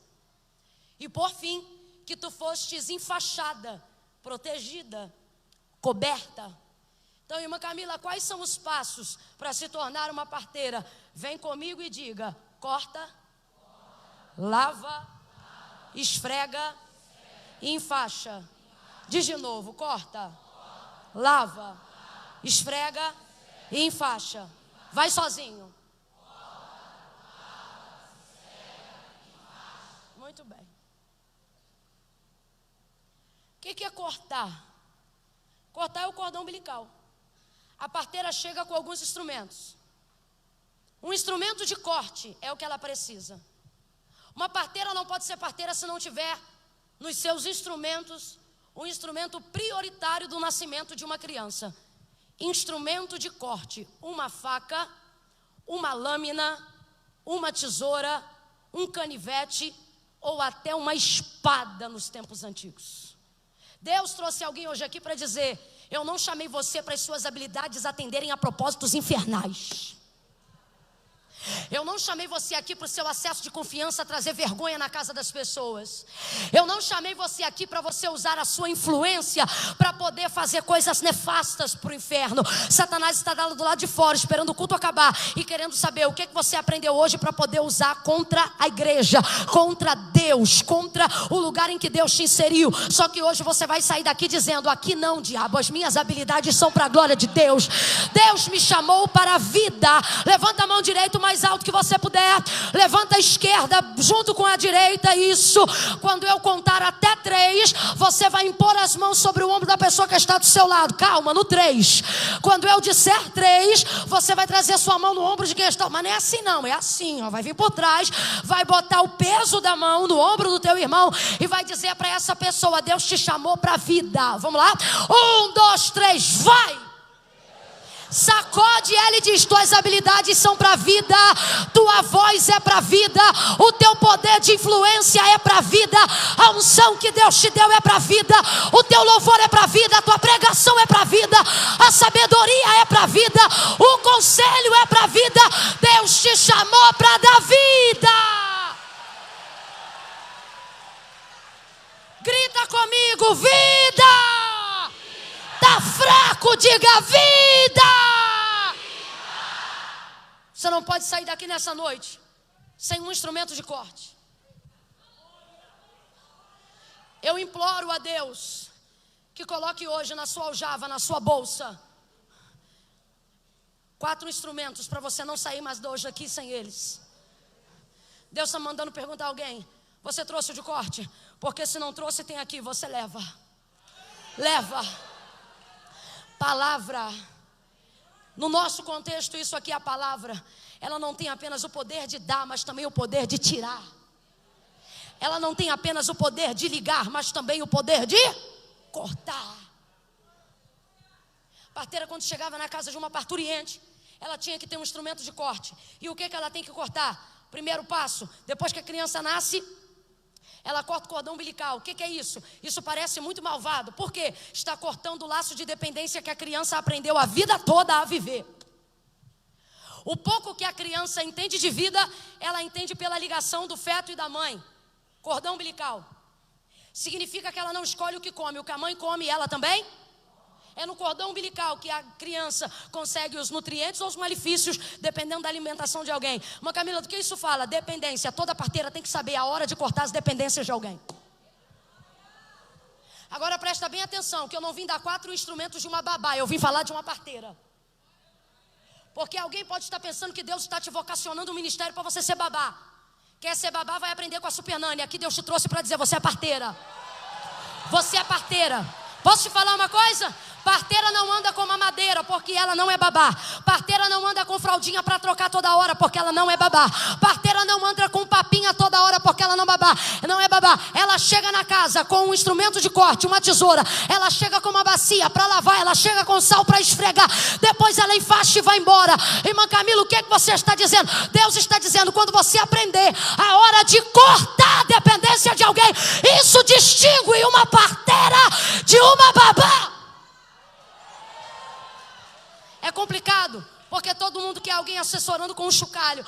E por fim, que tu fostes enfaixada, protegida, coberta. Então, irmã Camila, quais são os passos para se tornar uma parteira? Vem comigo e diga: corta, lava, esfrega e enfaixa. Diz de novo: corta, lava, esfrega e enfaixa. Vai sozinho. Muito bem. O que é cortar? Cortar é o cordão umbilical. A parteira chega com alguns instrumentos. Um instrumento de corte é o que ela precisa. Uma parteira não pode ser parteira se não tiver nos seus instrumentos o instrumento prioritário do nascimento de uma criança. Instrumento de corte: uma faca, uma lâmina, uma tesoura, um canivete ou até uma espada nos tempos antigos. Deus trouxe alguém hoje aqui para dizer: eu não chamei você para as suas habilidades atenderem a propósitos infernais. Eu não chamei você aqui para o seu acesso de confiança trazer vergonha na casa das pessoas. Eu não chamei você aqui para você usar a sua influência para poder fazer coisas nefastas para o inferno. Satanás está do lado de fora esperando o culto acabar e querendo saber o que você aprendeu hoje para poder usar contra a igreja, contra Deus, contra o lugar em que Deus te inseriu. Só que hoje você vai sair daqui dizendo: aqui não, diabo, as minhas habilidades são para a glória de Deus. Deus me chamou para a vida. Levanta a mão direita mais alto que você puder, levanta a esquerda junto com a direita, isso. Quando eu contar até 3, você vai impor as mãos sobre o ombro da pessoa que está do seu lado. Calma, no 3. Quando eu disser 3, você vai trazer a sua mão no ombro de quem está. Mas não é assim não, é assim, ó. Vai vir por trás, vai botar o peso da mão no ombro do teu irmão e vai dizer para essa pessoa: Deus te chamou para a vida. Vamos lá? 1, 2, 3, vai! Sacode ela e diz: tuas habilidades são para a vida, tua voz é para a vida, o teu poder de influência é para a vida, a unção que Deus te deu é para a vida, o teu louvor é para a vida, a tua pregação é para a vida, a sabedoria é para a vida, o conselho é para a vida. Deus te chamou para dar vida. Grita comigo: vida! Tá fraco, diga vida! Você não pode sair daqui nessa noite sem um instrumento de corte. Eu imploro a Deus que coloque hoje na sua aljava, na sua bolsa, 4 instrumentos para você não sair mais de hoje aqui sem eles. Deus está mandando perguntar a alguém: você trouxe o de corte? Porque se não trouxe, tem aqui, você leva. Leva. Palavra. No nosso contexto, isso aqui é a palavra. Ela não tem apenas o poder de dar, mas também o poder de tirar. Ela não tem apenas o poder de ligar, mas também o poder de cortar. A parteira, quando chegava na casa de uma parturiente, ela tinha que ter um instrumento de corte. E o que ela tem que cortar? Primeiro passo: depois que a criança nasce, ela corta o cordão umbilical. O que é isso? Isso parece muito malvado. Por quê? Está cortando o laço de dependência que a criança aprendeu a vida toda a viver. O pouco que a criança entende de vida, ela entende pela ligação do feto e da mãe. Cordão umbilical significa que ela não escolhe o que come. O que a mãe come, ela também. É no cordão umbilical que a criança consegue os nutrientes ou os malefícios, dependendo da alimentação de alguém. Mas Camila, do que isso fala? Dependência. Toda parteira tem que saber a hora de cortar as dependências de alguém. Agora presta bem atenção, que eu não vim dar 4 instrumentos de uma babá, eu vim falar de uma parteira. Porque alguém pode estar pensando que Deus está te vocacionando um ministério para você ser babá. Quer ser babá, vai aprender com a Super Nani. Aqui Deus te trouxe para dizer: você é parteira. Você é parteira. Posso te falar uma coisa? Parteira não anda com mamadeira, porque ela não é babá. Parteira não anda com fraldinha para trocar toda hora, porque ela não é babá. Parteira não anda com papinha toda hora, porque ela não é babá. Ela chega na casa com um instrumento de corte, uma tesoura. Ela chega com uma bacia para lavar, ela chega com sal para esfregar. Depois ela enfaixa e vai embora. Irmã Camila, o que é que você está dizendo? Deus está dizendo: quando você aprender a hora de cortar a dependência de alguém, isso distingue uma parteira de uma babá. É complicado, porque todo mundo quer alguém assessorando com um chocalho.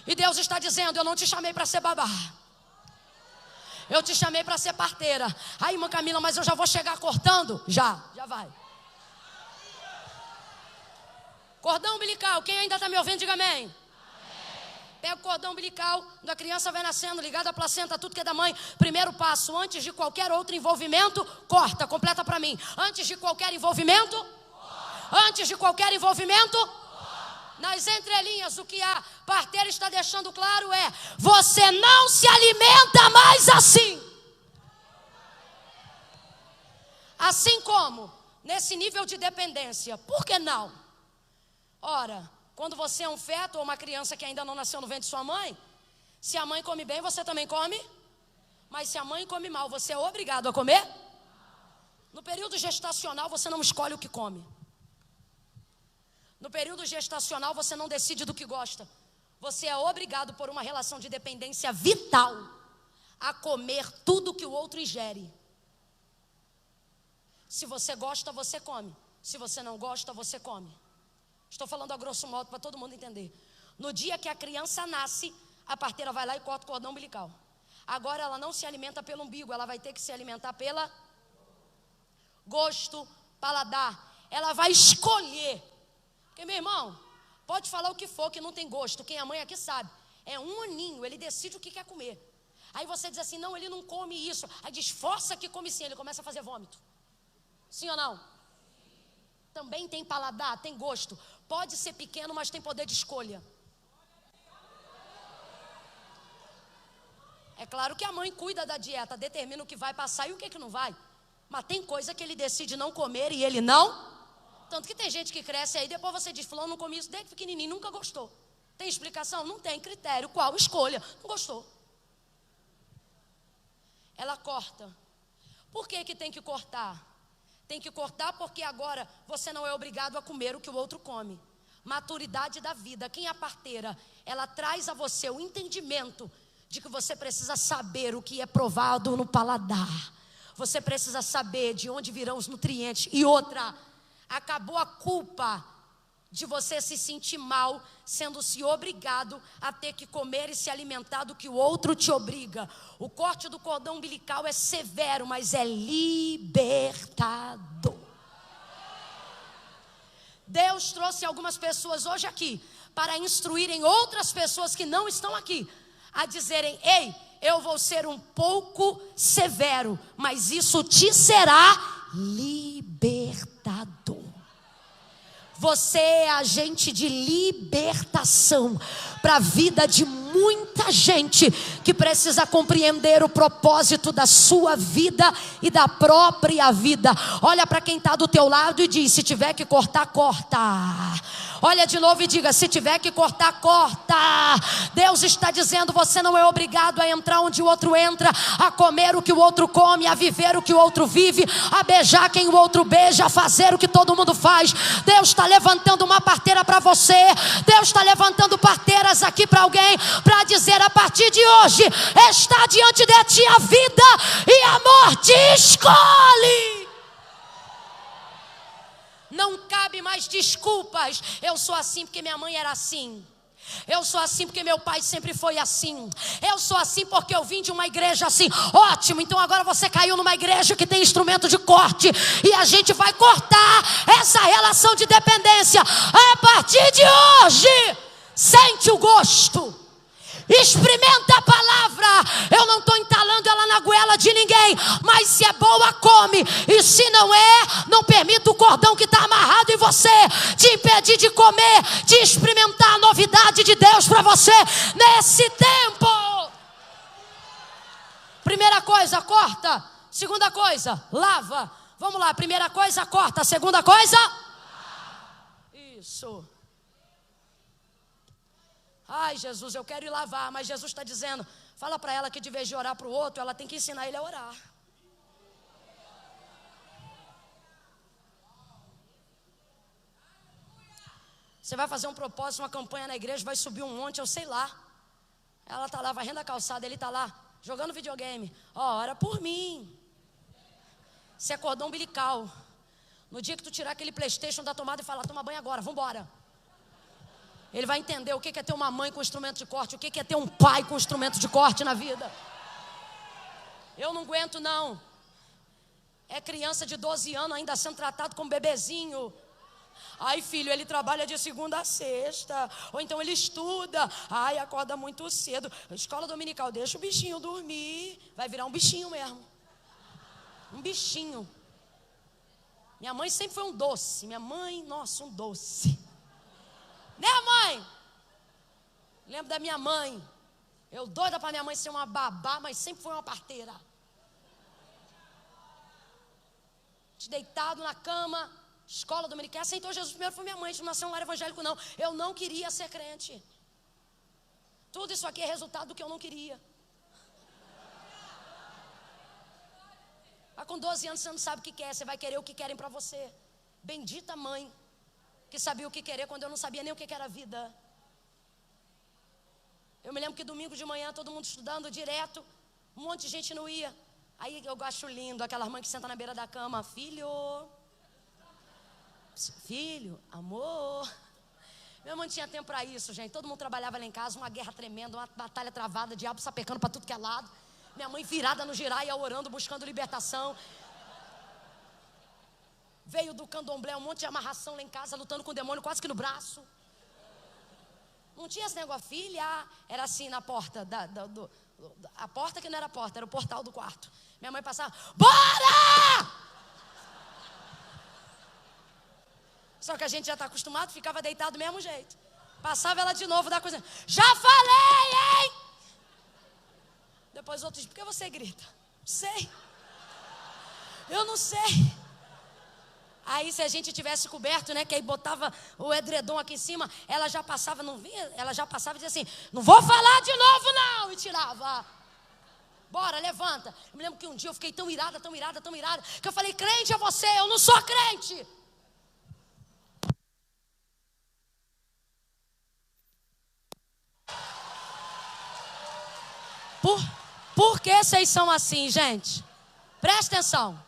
E Deus está dizendo: eu não te chamei para ser babá, eu te chamei para ser parteira. Aí, irmã Camila, mas eu já vou chegar cortando? Já vai. Cordão umbilical, quem ainda está me ouvindo, diga amém. Pega o cordão umbilical, quando a criança vai nascendo, ligado à placenta, tudo que é da mãe. Primeiro passo: antes de qualquer outro envolvimento, corta, completa para mim. Antes de qualquer envolvimento, Nas entrelinhas, o que a parteira está deixando claro é: você não se alimenta mais assim. Assim como nesse nível de dependência. Por que não? Ora, quando você é um feto ou uma criança que ainda não nasceu no ventre de sua mãe, se a mãe come bem, você também come. Mas se a mãe come mal, você é obrigado a comer? No período gestacional, você não escolhe o que come. No período gestacional, você não decide do que gosta. Você é obrigado por uma relação de dependência vital a comer tudo que o outro ingere. Se você gosta, você come. Se você não gosta, você come. Estou falando a grosso modo para todo mundo entender. No dia que a criança nasce, a parteira vai lá e corta o cordão umbilical. Agora ela não se alimenta pelo umbigo, ela vai ter que se alimentar pela gosto, paladar. Ela vai escolher. Porque, meu irmão, pode falar o que for que não tem gosto. Quem é mãe aqui sabe. É um aninho, ele decide o que quer comer. Aí você diz assim: não, ele não come isso. Aí diz: força que come sim. Ele começa a fazer vômito. Sim ou não? Também tem paladar, tem gosto. Pode ser pequeno, mas tem poder de escolha. É claro que a mãe cuida da dieta, determina o que vai passar e o que não vai. Mas tem coisa que ele decide não comer e ele não. Tanto que tem gente que cresce aí, depois você diz: fulano não come isso desde pequenininho, nunca gostou. Tem explicação? Não tem critério. Qual? Escolha. Não gostou. Ela corta. Por que que tem que cortar? Tem que cortar porque agora você não é obrigado a comer o que o outro come. Maturidade da vida. Quem é a parteira? Ela traz a você o entendimento de que você precisa saber o que é provado no paladar. Você precisa saber de onde virão os nutrientes. E outra, acabou a culpa de você se sentir mal, sendo-se obrigado a ter que comer e se alimentar do que o outro te obriga. O corte do cordão umbilical é severo, mas é libertador. Deus trouxe algumas pessoas hoje aqui para instruírem outras pessoas que não estão aqui, a dizerem: ei, eu vou ser um pouco severo, mas isso te será libertador. Você é agente de libertação para a vida de muita gente que precisa compreender o propósito da sua vida e da própria vida. Olha para quem está do teu lado e diz: se tiver que cortar, corta. Olha de novo e diga: se tiver que cortar, corta. Deus está dizendo: você não é obrigado a entrar onde o outro entra, a comer o que o outro come, a viver o que o outro vive, a beijar quem o outro beija, a fazer o que todo mundo faz. Deus está levantando uma parteira para você. Deus está levantando parteiras aqui para alguém, para dizer: a partir de hoje está diante de ti a vida e a morte. Escolhe. Não cabe mais desculpas. Eu sou assim porque minha mãe era assim. Eu sou assim porque meu pai sempre foi assim. Eu sou assim porque eu vim de uma igreja assim. Ótimo, então agora você caiu numa igreja que tem instrumento de corte. E a gente vai cortar essa relação de dependência. A partir de hoje, sente o gosto. Experimenta a palavra. Eu não estou entalando ela na goela de ninguém, mas se é boa, come. E se não é, não permita o cordão que está amarrado em você te impedir de comer, de experimentar a novidade de Deus para você nesse tempo. Primeira coisa, corta. Segunda coisa, lava. Vamos lá, primeira coisa, corta. Segunda coisa, isso. Ai, Jesus, eu quero ir lavar. Mas Jesus está dizendo: fala para ela que de vez de orar para o outro, ela tem que ensinar ele a orar. Você vai fazer um propósito, uma campanha na igreja, vai subir um monte, eu sei lá. Ela está lá varrendo a calçada, ele está lá jogando videogame. Ora por mim. Isso é cordão umbilical. No dia que tu tirar aquele PlayStation da tomada e falar: toma banho agora, vamos embora. Ele vai entender o que é ter uma mãe com instrumento de corte, o que é ter um pai com instrumento de corte na vida. Eu não aguento não. É criança de 12 anos ainda sendo tratado como bebezinho. Ai, filho, ele trabalha de segunda a sexta. Ou então ele estuda. Ai, acorda muito cedo. Escola dominical, deixa o bichinho dormir. Vai virar um bichinho mesmo. Um bichinho. Minha mãe sempre foi um doce. Minha mãe, nossa, um doce. Né, mãe? Lembro da minha mãe. Eu doida para minha mãe ser uma babá, mas sempre foi uma parteira. Deitado na cama, escola dominical, aceitou Jesus primeiro, foi minha mãe, não nasceu um lar evangélico não. Eu não queria ser crente. Tudo isso aqui é resultado do que eu não queria. Mas com 12 anos você não sabe o que quer, você vai querer o que querem para você. Bendita mãe, que sabia o que querer quando eu não sabia nem o que era a vida. Eu me lembro que domingo de manhã, todo mundo estudando direto, um monte de gente não ia. Aí eu acho lindo, aquela mãe que senta na beira da cama, filho, amor. Minha mãe tinha tempo para isso, gente. Todo mundo trabalhava lá em casa, uma guerra tremenda, uma batalha travada, diabo sapecando para tudo que é lado. Minha mãe virada no giraia, orando, buscando libertação. Veio do candomblé, um monte de amarração lá em casa, lutando com o demônio quase que no braço. Não tinha esse negócio, filha. Era assim na porta, a porta que não era porta, era o portal do quarto. Minha mãe passava, bora! Só que a gente já está acostumado, ficava deitado do mesmo jeito. Passava ela de novo da coisa, já falei, hein? Depois outros, por que você grita? Não sei. Eu não sei. Aí se a gente tivesse coberto, né, que aí botava o edredom aqui em cima, ela já passava, não vinha, ela já passava e dizia assim, não vou falar de novo não, e tirava. Bora, levanta. Eu me lembro que um dia eu fiquei tão irada, que eu falei, crente é você, eu não sou crente. Por que vocês são assim, gente? Presta atenção.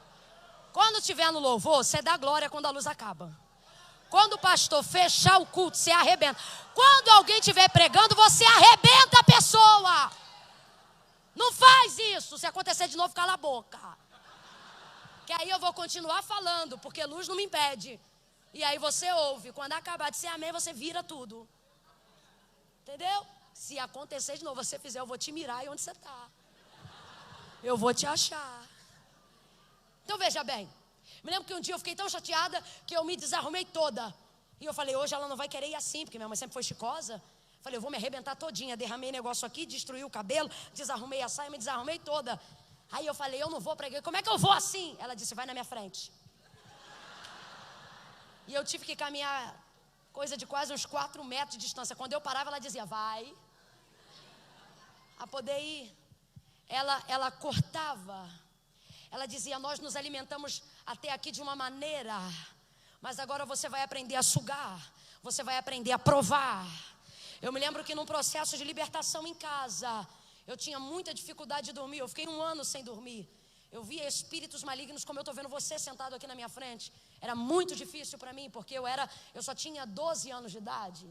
Quando estiver no louvor, você dá glória quando a luz acaba. Quando o pastor fechar o culto, você arrebenta. Quando alguém estiver pregando, você arrebenta a pessoa. Não faz isso. Se acontecer de novo, cala a boca. Que aí eu vou continuar falando, porque luz não me impede. E aí você ouve. Quando acabar de ser amém, você vira tudo. Entendeu? Se acontecer de novo, você fizer, eu vou te mirar aí onde você está. Eu vou te achar. Então veja bem. Me lembro que um dia eu fiquei tão chateada que eu me desarrumei toda. E eu falei, hoje ela não vai querer ir assim, porque minha mãe sempre foi chicosa. Falei, eu vou me arrebentar todinha. Derramei negócio aqui, destruí o cabelo, desarrumei a saia, me desarrumei toda. Aí eu falei, eu não vou pregar. Como é que eu vou assim? Ela disse, vai na minha frente. E eu tive que caminhar coisa de quase uns 4 metros de distância. Quando eu parava, ela dizia, vai. A poder ir. Ela cortava. Ela dizia, nós nos alimentamos até aqui de uma maneira, mas agora você vai aprender a sugar. Você vai aprender a provar. Eu me lembro que num processo de libertação em casa, eu tinha muita dificuldade de dormir. Eu fiquei 1 ano sem dormir. Eu via espíritos malignos como eu estou vendo você sentado aqui na minha frente. Era muito difícil para mim, porque eu só tinha 12 anos de idade.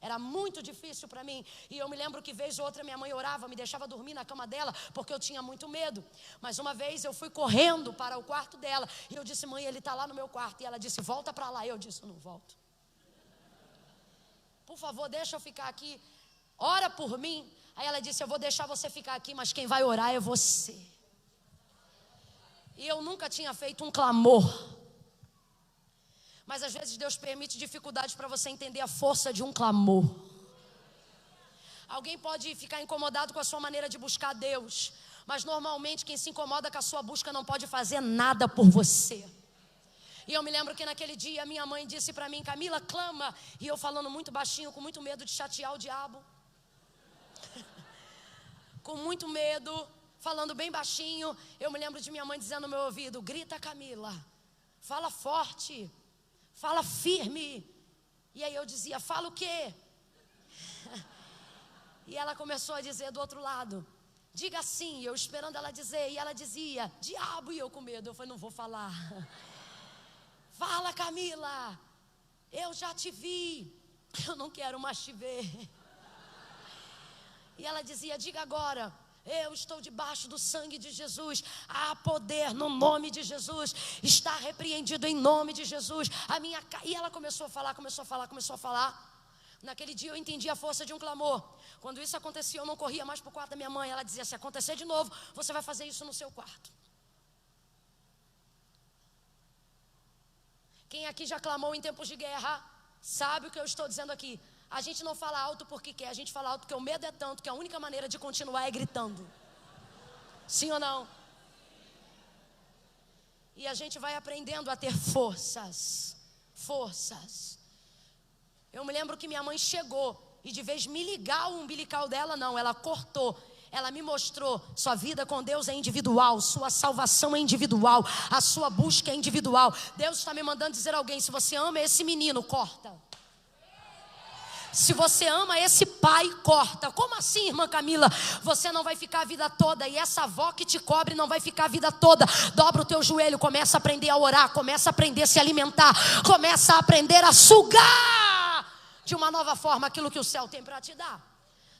Era muito difícil para mim. E eu me lembro que vez ou outra minha mãe orava, me deixava dormir na cama dela, porque eu tinha muito medo. Mas uma vez eu fui correndo para o quarto dela, e eu disse, mãe, ele está lá no meu quarto. E ela disse, volta para lá. Eu disse, eu não volto. Por favor, deixa eu ficar aqui. Ora por mim. Aí ela disse, eu vou deixar você ficar aqui, mas quem vai orar é você. E eu nunca tinha feito um clamor. Mas às vezes Deus permite dificuldades para você entender a força de um clamor. Alguém pode ficar incomodado com a sua maneira de buscar Deus, mas normalmente quem se incomoda com a sua busca não pode fazer nada por você. E eu me lembro que naquele dia minha mãe disse para mim, Camila, clama. E eu falando muito baixinho, com muito medo de chatear o diabo. Com muito medo, falando bem baixinho. Eu me lembro de minha mãe dizendo no meu ouvido, grita Camila, fala forte. Fala firme. E aí eu dizia, fala o quê? E ela começou a dizer do outro lado, diga sim, eu esperando ela dizer. E ela dizia, diabo, e eu com medo. Eu falei, não vou falar. Fala Camila, eu já te vi, eu não quero mais te ver. E ela dizia, diga agora, eu estou debaixo do sangue de Jesus. Há poder no nome de Jesus. Está repreendido em nome de Jesus. E ela começou a falar. Naquele dia eu entendi a força de um clamor. Quando isso acontecia, eu não corria mais para o quarto da minha mãe. Ela dizia, se acontecer de novo, você vai fazer isso no seu quarto. Quem aqui já clamou em tempos de guerra, sabe o que eu estou dizendo aqui. A gente não fala alto porque quer, a gente fala alto porque o medo é tanto que a única maneira de continuar é gritando. Sim ou não? E a gente vai aprendendo a ter forças. Eu me lembro que minha mãe chegou e de vez de me ligar o umbilical dela, não, ela cortou. Ela me mostrou, sua vida com Deus é individual, sua salvação é individual, a sua busca é individual. Deus está me mandando dizer a alguém, se você ama esse menino, corta. Se você ama esse pai, corta. Como assim, irmã Camila? Você não vai ficar a vida toda, e essa avó que te cobre não vai ficar a vida toda. Dobra o teu joelho, começa a aprender a orar, começa a aprender a se alimentar, começa a aprender a sugar de uma nova forma aquilo que o céu tem para te dar.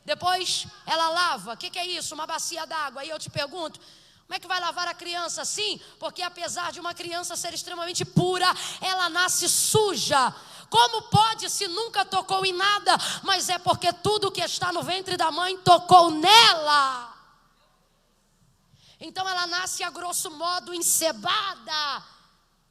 Depois ela lava. O que é isso? Uma bacia d'água. Aí eu te pergunto, como é que vai lavar a criança assim? Porque apesar de uma criança ser extremamente pura, ela nasce suja. Como pode se nunca tocou em nada? Mas é porque tudo que está no ventre da mãe tocou nela. Então ela nasce a grosso modo encebada,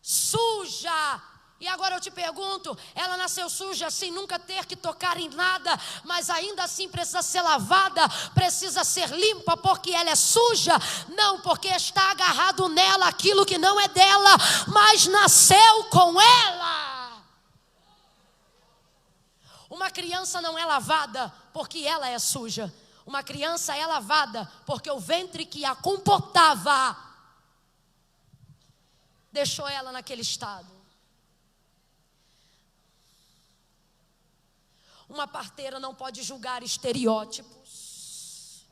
suja. E agora eu te pergunto, ela nasceu suja sem nunca ter que tocar em nada, mas ainda assim precisa ser lavada, precisa ser limpa porque ela é suja? Não, porque está agarrado nela aquilo que não é dela, mas nasceu com ela. Uma criança não é lavada porque ela é suja. Uma criança é lavada porque o ventre que a comportava deixou ela naquele estado. Uma parteira não pode julgar estereótipos.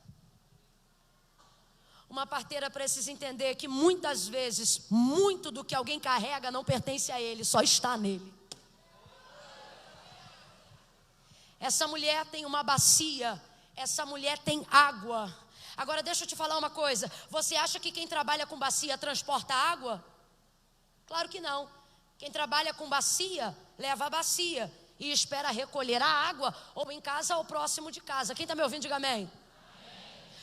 Uma parteira precisa entender que muitas vezes, muito do que alguém carrega não pertence a ele, só está nele. Essa mulher tem uma bacia, essa mulher tem água. Agora deixa eu te falar uma coisa, você acha que quem trabalha com bacia transporta água? Claro que não. Quem trabalha com bacia, leva a bacia e espera recolher a água, ou em casa ou próximo de casa. Quem está me ouvindo, diga amém.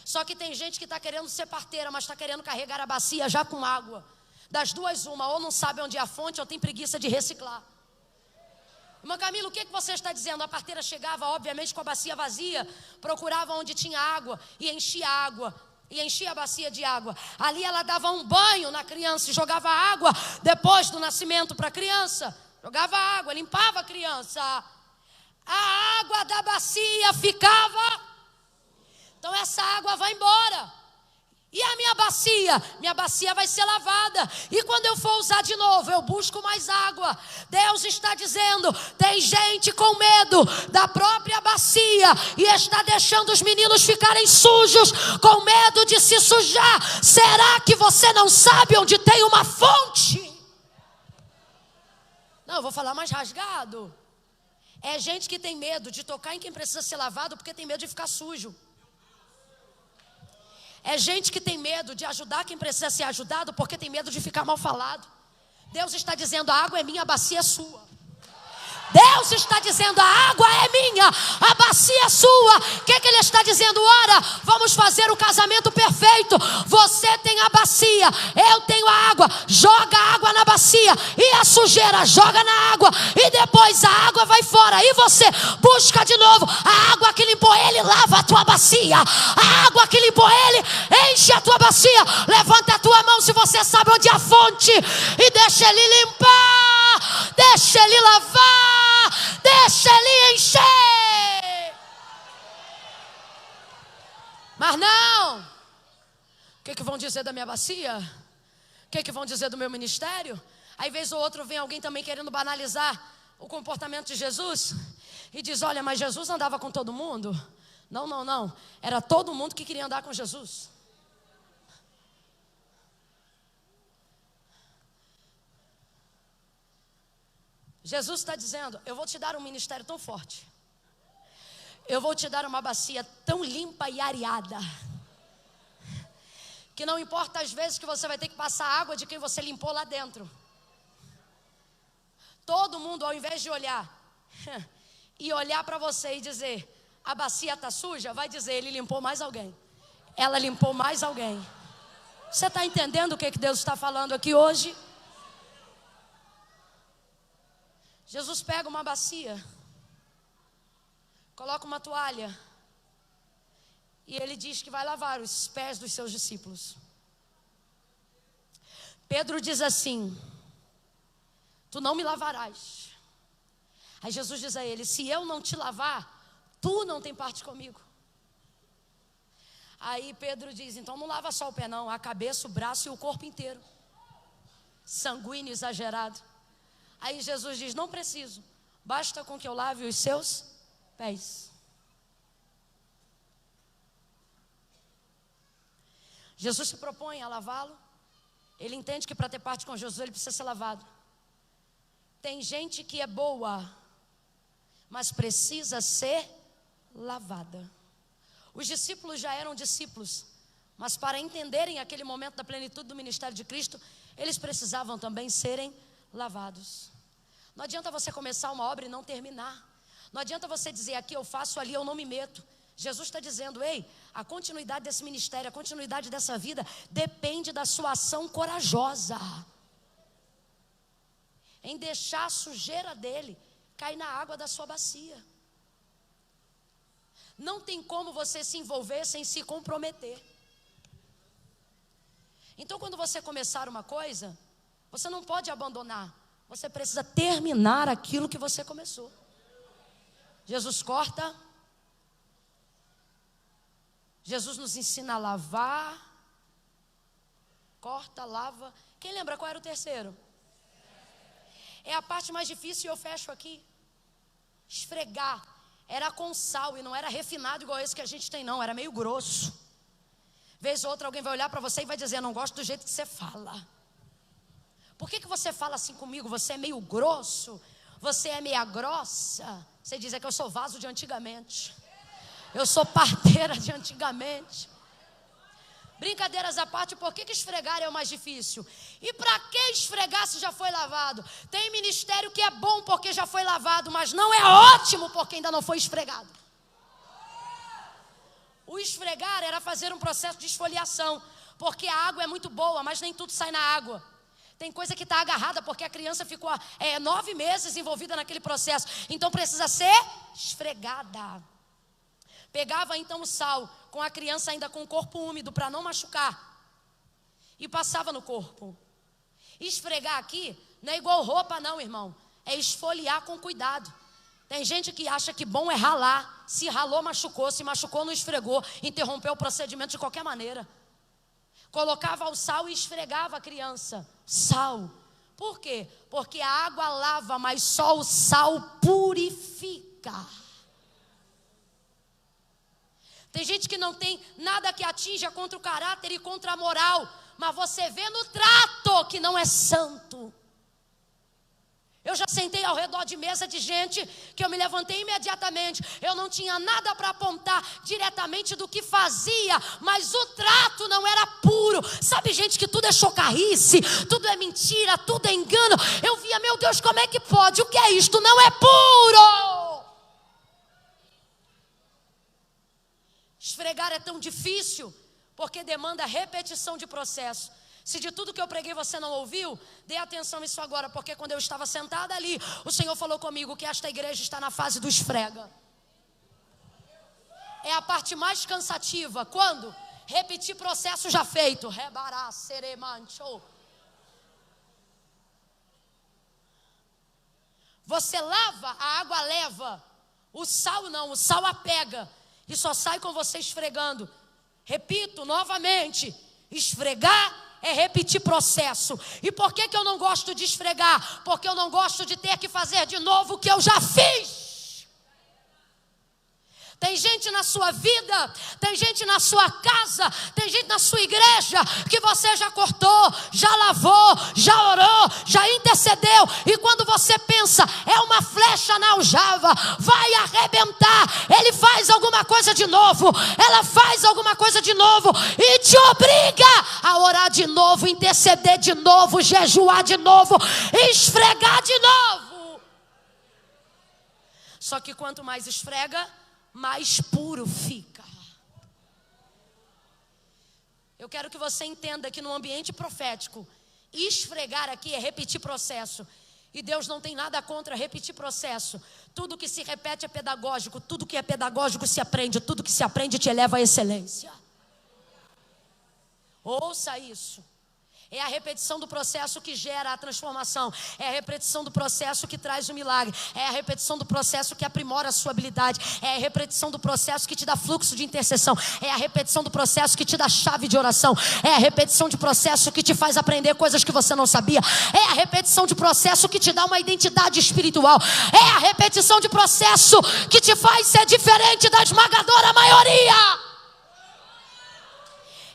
Só que tem gente que está querendo ser parteira, mas está querendo carregar a bacia já com água. Das duas, uma, ou não sabe onde é a fonte, ou tem preguiça de reciclar. Irmã Camila, o que você está dizendo? A parteira chegava, obviamente, com a bacia vazia, procurava onde tinha água e enchia água. E enchia a bacia de água. Ali ela dava um banho na criança e jogava água depois do nascimento para a criança. Jogava água, limpava a criança. A água da bacia ficava. Então essa água vai embora. E a minha bacia vai ser lavada. E quando eu for usar de novo, eu busco mais água. Deus está dizendo, tem gente com medo da própria bacia e está deixando os meninos ficarem sujos, com medo de se sujar. Será que você não sabe onde tem uma fonte? Não, eu vou falar mais rasgado. É gente que tem medo de tocar em quem precisa ser lavado porque tem medo de ficar sujo. É gente que tem medo de ajudar quem precisa ser ajudado porque tem medo de ficar mal falado. Deus está dizendo, a água é minha, a bacia é sua. Deus está dizendo, a água é minha, a bacia é sua. O que Ele está dizendo? Ora, vamos fazer o casamento perfeito. Você tem a bacia, eu tenho a água. Joga a água na bacia e a sujeira joga na água. E depois a água vai fora. E você busca de novo a água que limpou ele, lava a tua bacia. A água que limpou ele, enche a tua bacia. Levanta a tua mão se você sabe onde é a fonte e deixa ele limpar, deixa ele lavar, deixa ele encher. Mas não. O que vão dizer da minha bacia? O que vão dizer do meu ministério? Aí vez ou outro vem alguém também querendo banalizar o comportamento de Jesus e diz, olha, mas Jesus andava com todo mundo. Não, era todo mundo que queria andar com Jesus. Jesus está dizendo, eu vou te dar um ministério tão forte, eu vou te dar uma bacia tão limpa e areada, que não importa as vezes que você vai ter que passar a água de quem você limpou lá dentro. Todo mundo, ao invés de olhar e olhar para você e dizer, a bacia está suja, vai dizer, ele limpou mais alguém, ela limpou mais alguém. Você está entendendo o que Deus está falando aqui hoje? Jesus pega uma bacia coloca uma toalha. E ele diz que vai lavar os pés dos seus discípulos. Pedro diz assim: tu não me lavarás. Aí Jesus diz a ele: se eu não te lavar, tu não tem parte comigo. Aí Pedro diz: então não lava só o pé não, a cabeça, o braço e o corpo inteiro. Sanguíneo, exagerado. Aí Jesus diz: não preciso, basta com que eu lave os seus pés. Jesus se propõe a lavá-lo. Ele entende que para ter parte com Jesus ele precisa ser lavado. Tem gente que é boa, mas precisa ser lavada. Os discípulos já eram discípulos, mas para entenderem aquele momento da plenitude do ministério de Cristo, eles precisavam também serem lavados. Não adianta você começar uma obra e não terminar. Não adianta você dizer: aqui eu faço, ali eu não me meto. Jesus está dizendo: ei, a continuidade desse ministério, a continuidade dessa vida depende da sua ação corajosa em deixar a sujeira dele cair na água da sua bacia. Não tem como você se envolver sem se comprometer. Então, quando você começar uma coisa, você não pode abandonar. Você precisa terminar aquilo que você começou. Jesus corta. Jesus nos ensina a lavar. Corta, lava. Quem lembra qual era o terceiro? É a parte mais difícil e eu fecho aqui. Esfregar. Era com sal e não era refinado igual esse que a gente tem não. Era meio grosso. Vez ou outra alguém vai olhar para você e vai dizer: não gosto do jeito que você fala. Por que você fala assim comigo? Você é meio grosso? Você é meia grossa? Você diz: é que eu sou vaso de antigamente. Eu sou parteira de antigamente. Brincadeiras à parte, por que esfregar é o mais difícil? E para que esfregar se já foi lavado? Tem ministério que é bom porque já foi lavado, mas não é ótimo porque ainda não foi esfregado. O esfregar era fazer um processo de esfoliação, porque a água é muito boa, mas nem tudo sai na água. Tem coisa que está agarrada porque a criança ficou 9 meses envolvida naquele processo. Então precisa ser esfregada. Pegava então o sal com a criança ainda com o corpo úmido para não machucar e passava no corpo. Esfregar aqui não é igual roupa não, irmão. É esfoliar com cuidado. Tem gente que acha que bom é ralar. Se ralou, machucou. Se machucou, não esfregou. Interrompeu o procedimento de qualquer maneira. Colocava o sal e esfregava a criança. Sal. Por quê? Porque a água lava, mas só o sal purifica. Tem gente que não tem nada que atinja contra o caráter e contra a moral, mas você vê no trato que não é santo. Eu já sentei ao redor de mesa de gente que eu me levantei imediatamente. Eu não tinha nada para apontar diretamente do que fazia, mas o trato não era puro. Sabe, gente que tudo é chocarrice, tudo é mentira, tudo é engano. Eu via: meu Deus, como é que pode? O que é isto? Não é puro. Esfregar é tão difícil porque demanda repetição de processo. Se de tudo que eu preguei você não ouviu, dê atenção a isso agora, porque quando eu estava sentada ali, o Senhor falou comigo que esta igreja está na fase do esfrega. É a parte mais cansativa. Quando? Repetir processo já feito. Rebará, seremancho. Você lava, a água leva. O sal não, o sal apega. E só sai com você esfregando. Repito novamente: esfregar é repetir processo. E por que eu não gosto de esfregar? Porque eu não gosto de ter que fazer de novo o que eu já fiz. Tem gente na sua vida, tem gente na sua casa, tem gente na sua igreja que você já cortou, já lavou, já orou, já intercedeu. E quando você pensa, é uma flecha na aljava, vai arrebentar, ele faz alguma coisa de novo, ela faz alguma coisa de novo e te obriga a orar de novo, interceder de novo, jejuar de novo, esfregar de novo. Só que quanto mais esfrega, mais puro fica. Eu quero que você entenda que no ambiente profético, esfregar aqui é repetir processo. E Deus não tem nada contra repetir processo. Tudo que se repete é pedagógico. Tudo que é pedagógico se aprende. Tudo que se aprende te eleva à excelência. Ouça isso. É a repetição do processo que gera a transformação. É a repetição do processo que traz o milagre. É a repetição do processo que aprimora a sua habilidade. É a repetição do processo que te dá fluxo de intercessão. É a repetição do processo que te dá chave de oração. É a repetição de processo que te faz aprender coisas que você não sabia. É a repetição de processo que te dá uma identidade espiritual. É a repetição de processo que te faz ser diferente da esmagadora maioria.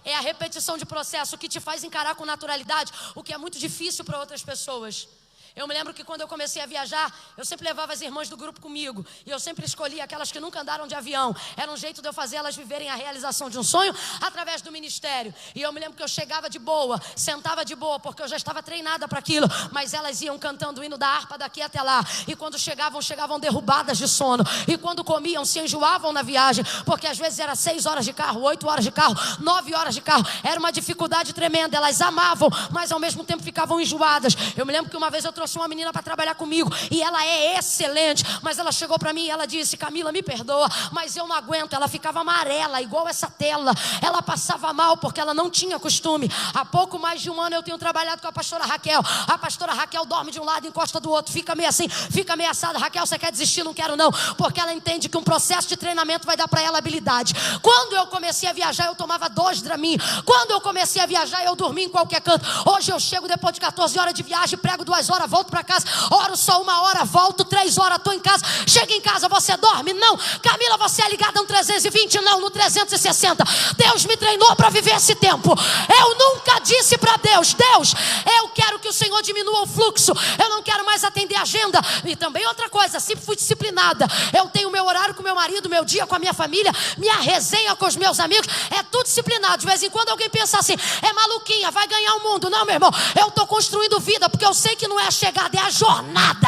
É a repetição de processo que te faz encarar com naturalidade o que é muito difícil para outras pessoas. Eu me lembro que quando eu comecei a viajar, eu sempre levava as irmãs do grupo comigo. E eu sempre escolhia aquelas que nunca andaram de avião. Era um jeito de eu fazer elas viverem a realização de um sonho através do ministério. E eu me lembro que eu chegava de boa, sentava de boa, porque eu já estava treinada para aquilo. Mas elas iam cantando o hino da harpa daqui até lá. E quando chegavam derrubadas de sono. E quando comiam, se enjoavam na viagem. Porque às vezes era 6 horas de carro, 8 horas de carro, 9 horas de carro. Era uma dificuldade tremenda. Elas amavam, mas ao mesmo tempo ficavam enjoadas. Eu me lembro que uma vez eu trouxe uma menina para trabalhar comigo e ela é excelente, mas ela chegou para mim e ela disse: Camila, me perdoa, mas eu não aguento. Ela ficava amarela, igual essa tela. Ela passava mal porque ela não tinha costume. Há pouco mais de um ano eu tenho trabalhado com a pastora Raquel. A pastora Raquel dorme de um lado e encosta do outro, fica meio assim, fica ameaçada. Raquel, você quer desistir? Não quero não, porque ela entende que um processo de treinamento vai dar para ela habilidade. Quando eu comecei a viajar, eu tomava 2 Dramin. Quando eu comecei a viajar, eu dormia em qualquer canto. Hoje eu chego depois de 14 horas de viagem, prego 2 horas, volto para casa, oro só 1 hora, volto 3 horas, estou em casa. Chega em casa, você dorme? Não. Camila, você é ligada no 320? Não, no 360. Deus me treinou para viver esse tempo. Eu nunca disse para Deus: Deus, eu quero que o Senhor diminua o fluxo, eu não quero mais atender a agenda. E também outra coisa, sempre fui disciplinada. Eu tenho meu horário com meu marido, meu dia com a minha família, minha resenha com os meus amigos, é tudo disciplinado. De vez em quando alguém pensa assim: é maluquinha, vai ganhar o mundo. Não, meu irmão, eu estou construindo vida, porque eu sei que não é a chegada, é a jornada.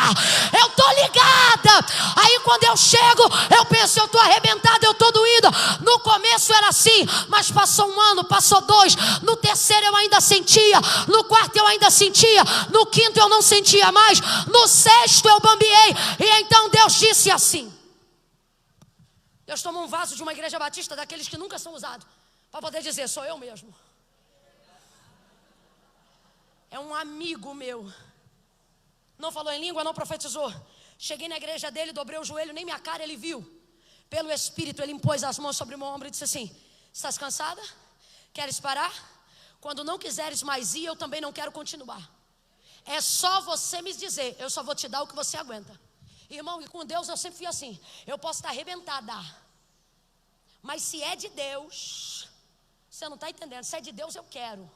Eu estou ligada. Aí quando eu chego, eu penso: eu estou arrebentada, eu estou doída. No começo era assim, mas passou 1 ano, passou 2. No terceiro eu ainda sentia, no quarto eu ainda sentia, no quinto eu não sentia mais, no sexto eu bambiei. E então Deus disse assim: Deus tomou um vaso de uma igreja batista, daqueles que nunca são usados, para poder dizer: sou eu mesmo. É um amigo meu. Não falou em língua, não profetizou. Cheguei na igreja dele, dobrei o joelho, nem minha cara ele viu. Pelo Espírito ele impôs as mãos sobre o meu ombro e disse assim: estás cansada? Queres parar? Quando não quiseres mais ir, eu também não quero continuar. É só você me dizer, eu só vou te dar o que você aguenta. Irmão, e com Deus eu sempre fui assim. Eu posso estar arrebentada, mas se é de Deus, você não está entendendo, se é de Deus eu quero.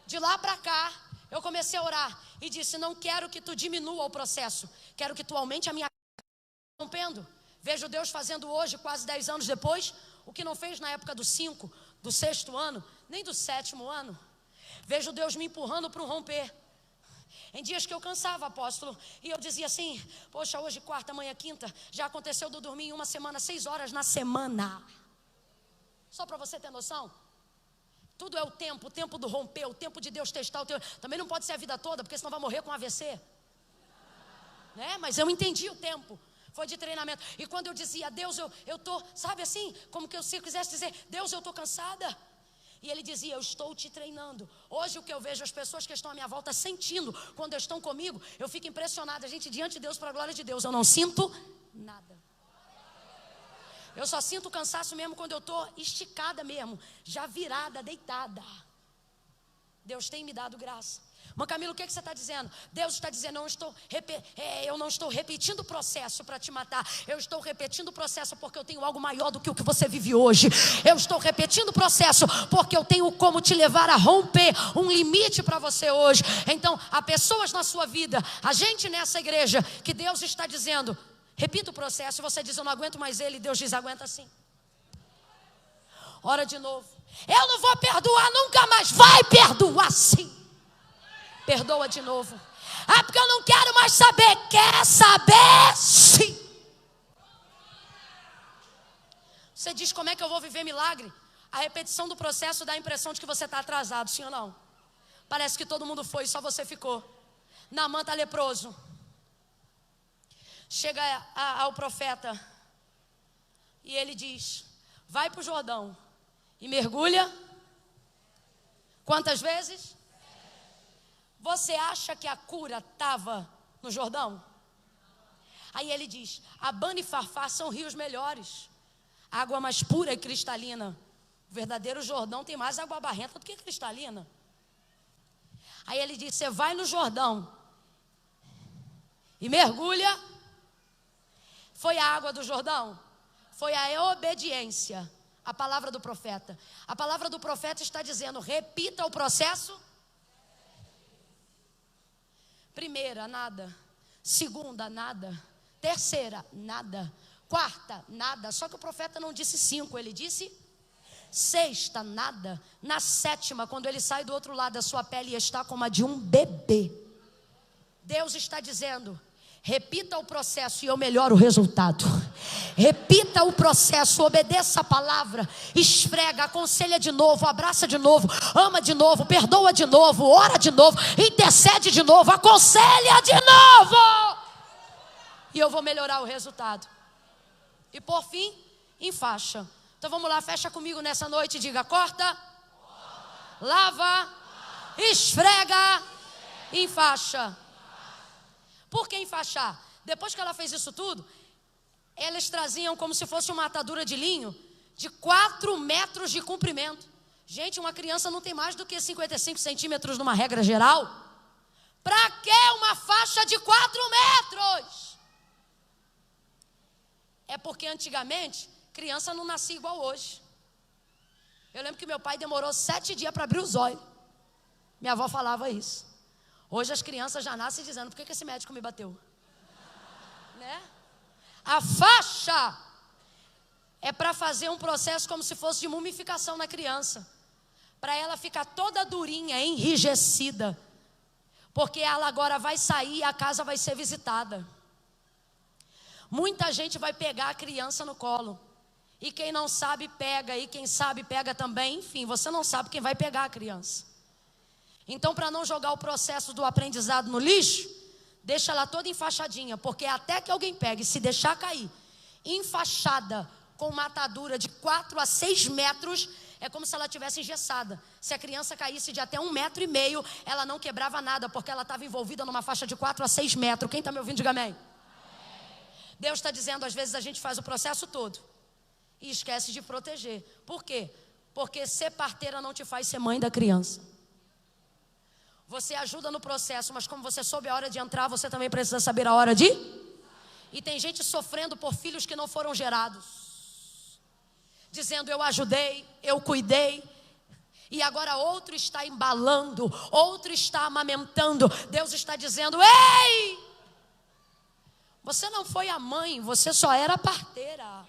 De lá para cá, eu comecei a orar e disse: não quero que tu diminua o processo, quero que tu aumente a minha rompendo. Vejo Deus fazendo hoje, quase 10 anos depois, o que não fez na época do 5, do 6º ano, nem do 7º ano. Vejo Deus me empurrando para um romper. Em dias que eu cansava, apóstolo, e eu dizia assim: poxa, hoje quarta, amanhã quinta, já aconteceu de eu dormir em uma semana 6 horas na semana. Só para você ter noção. Tudo é o tempo do romper, o tempo de Deus testar o teu. Também não pode ser a vida toda, porque senão vai morrer com AVC, né? Mas eu entendi o tempo. Foi de treinamento. E quando eu dizia: Deus, eu tô, sabe assim, como que eu se eu quisesse dizer: Deus, eu tô cansada. E ele dizia: eu estou te treinando. Hoje o que eu vejo, as pessoas que estão à minha volta sentindo quando estão comigo, eu fico impressionada. Gente, diante de Deus, para a glória de Deus, eu não sinto nada. Eu só sinto cansaço mesmo quando eu estou esticada mesmo, já virada, deitada. Deus tem me dado graça. Mas Camila, o que você está dizendo? Deus está dizendo: eu não estou repetindo o processo para te matar. Eu estou repetindo o processo porque eu tenho algo maior do que o que você vive hoje. Eu estou repetindo o processo porque eu tenho como te levar a romper um limite para você hoje. Então, há pessoas na sua vida, a gente nessa igreja, que Deus está dizendo: repita o processo. E você diz: eu não aguento mais ele. E Deus diz: aguenta sim. Ora de novo. Eu não vou perdoar nunca mais. Vai perdoar sim. Perdoa de novo. Ah, porque eu não quero mais saber. Quer saber sim. Você diz: como é que eu vou viver milagre? A repetição do processo dá a impressão de que você está atrasado, sim ou não? Parece que todo mundo foi e só você ficou. Naamã está leproso. Chega ao profeta e ele diz: vai para o Jordão e mergulha. Quantas vezes? Você acha que a cura estava no Jordão? Aí ele diz: Abana e Farfar são rios melhores, água mais pura e cristalina. O verdadeiro Jordão tem mais água barrenta do que cristalina. Aí ele diz: você vai no Jordão e mergulha. Foi a água do Jordão? Foi a obediência à palavra do profeta. A palavra do profeta está dizendo: repita o processo. Primeira, nada. Segunda, nada. Terceira, nada. Quarta, nada. Só que o profeta não disse 5, ele disse sexta, nada. Na sétima, quando ele sai do outro lado, a sua pele está como a de um bebê. Deus está dizendo: repita o processo e eu melhoro o resultado. Repita o processo, obedeça a palavra, esfrega, aconselha de novo, abraça de novo, ama de novo, perdoa de novo, ora de novo, intercede de novo, aconselha de novo. E eu vou melhorar o resultado. E por fim, enfaixa. Então vamos lá, fecha comigo nessa noite e diga: corta, lava, esfrega, enfaixa. Por que enfaixar? Depois que ela fez isso tudo, elas traziam como se fosse uma atadura de linho de 4 metros de comprimento. Gente, uma criança não tem mais do que 55 centímetros numa regra geral. Para que uma faixa de 4 metros? É porque antigamente criança não nascia igual hoje. Eu lembro que meu pai demorou 7 dias para abrir os olhos. Minha avó falava isso. Hoje as crianças já nascem dizendo: por que esse médico me bateu? Né? A faixa é para fazer um processo como se fosse de mumificação na criança, para ela ficar toda durinha, enrijecida, porque ela agora vai sair e a casa vai ser visitada. Muita gente vai pegar a criança no colo, e quem não sabe pega, e quem sabe pega também. Enfim, você não sabe quem vai pegar a criança. Então, para não jogar o processo do aprendizado no lixo, deixa ela toda enfaixadinha, porque até que alguém pegue, se deixar cair, enfaixada, com uma atadura de 4 a 6 metros, é como se ela tivesse engessada. Se a criança caísse de até 1,5 metro, ela não quebrava nada, porque ela estava envolvida numa faixa de 4 a 6 metros. Quem está me ouvindo, diga amém. Deus está dizendo: às vezes a gente faz o processo todo e esquece de proteger. Por quê? Porque ser parteira não te faz ser mãe da criança. Você ajuda no processo, mas como você soube a hora de entrar, você também precisa saber a hora de... E tem gente sofrendo por filhos que não foram gerados, dizendo: eu ajudei, eu cuidei, e agora outro está embalando, outro está amamentando. Deus está dizendo: ei, você não foi a mãe, você só era a parteira.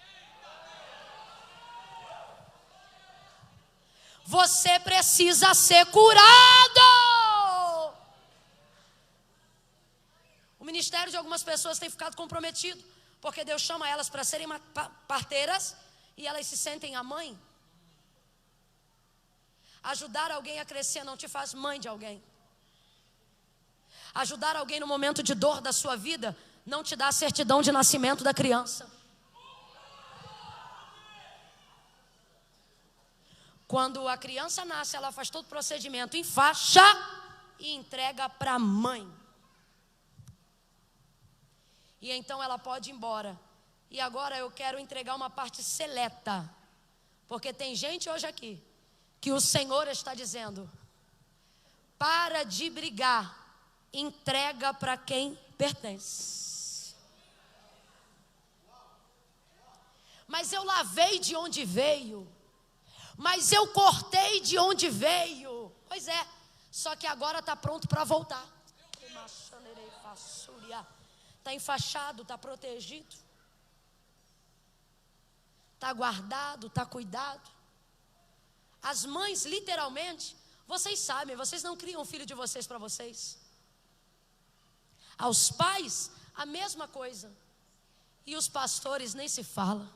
Você precisa ser curado. O ministério de algumas pessoas tem ficado comprometido, porque Deus chama elas para serem parteiras e elas se sentem a mãe. Ajudar alguém a crescer não te faz mãe de alguém. Ajudar alguém no momento de dor da sua vida não te dá a certidão de nascimento da criança. Quando a criança nasce, ela faz todo o procedimento, enfaixa e entrega para a mãe. E então ela pode ir embora. E agora eu quero entregar uma parte seleta, porque tem gente hoje aqui que o Senhor está dizendo: para de brigar, entrega para quem pertence. Mas eu lavei de onde veio, mas eu cortei de onde veio. Pois é, só que agora está pronto para voltar. Está enfaixado, está protegido, está guardado, está cuidado. As mães, literalmente, vocês sabem, vocês não criam o filho de vocês para vocês. Aos pais, a mesma coisa. E os pastores nem se fala.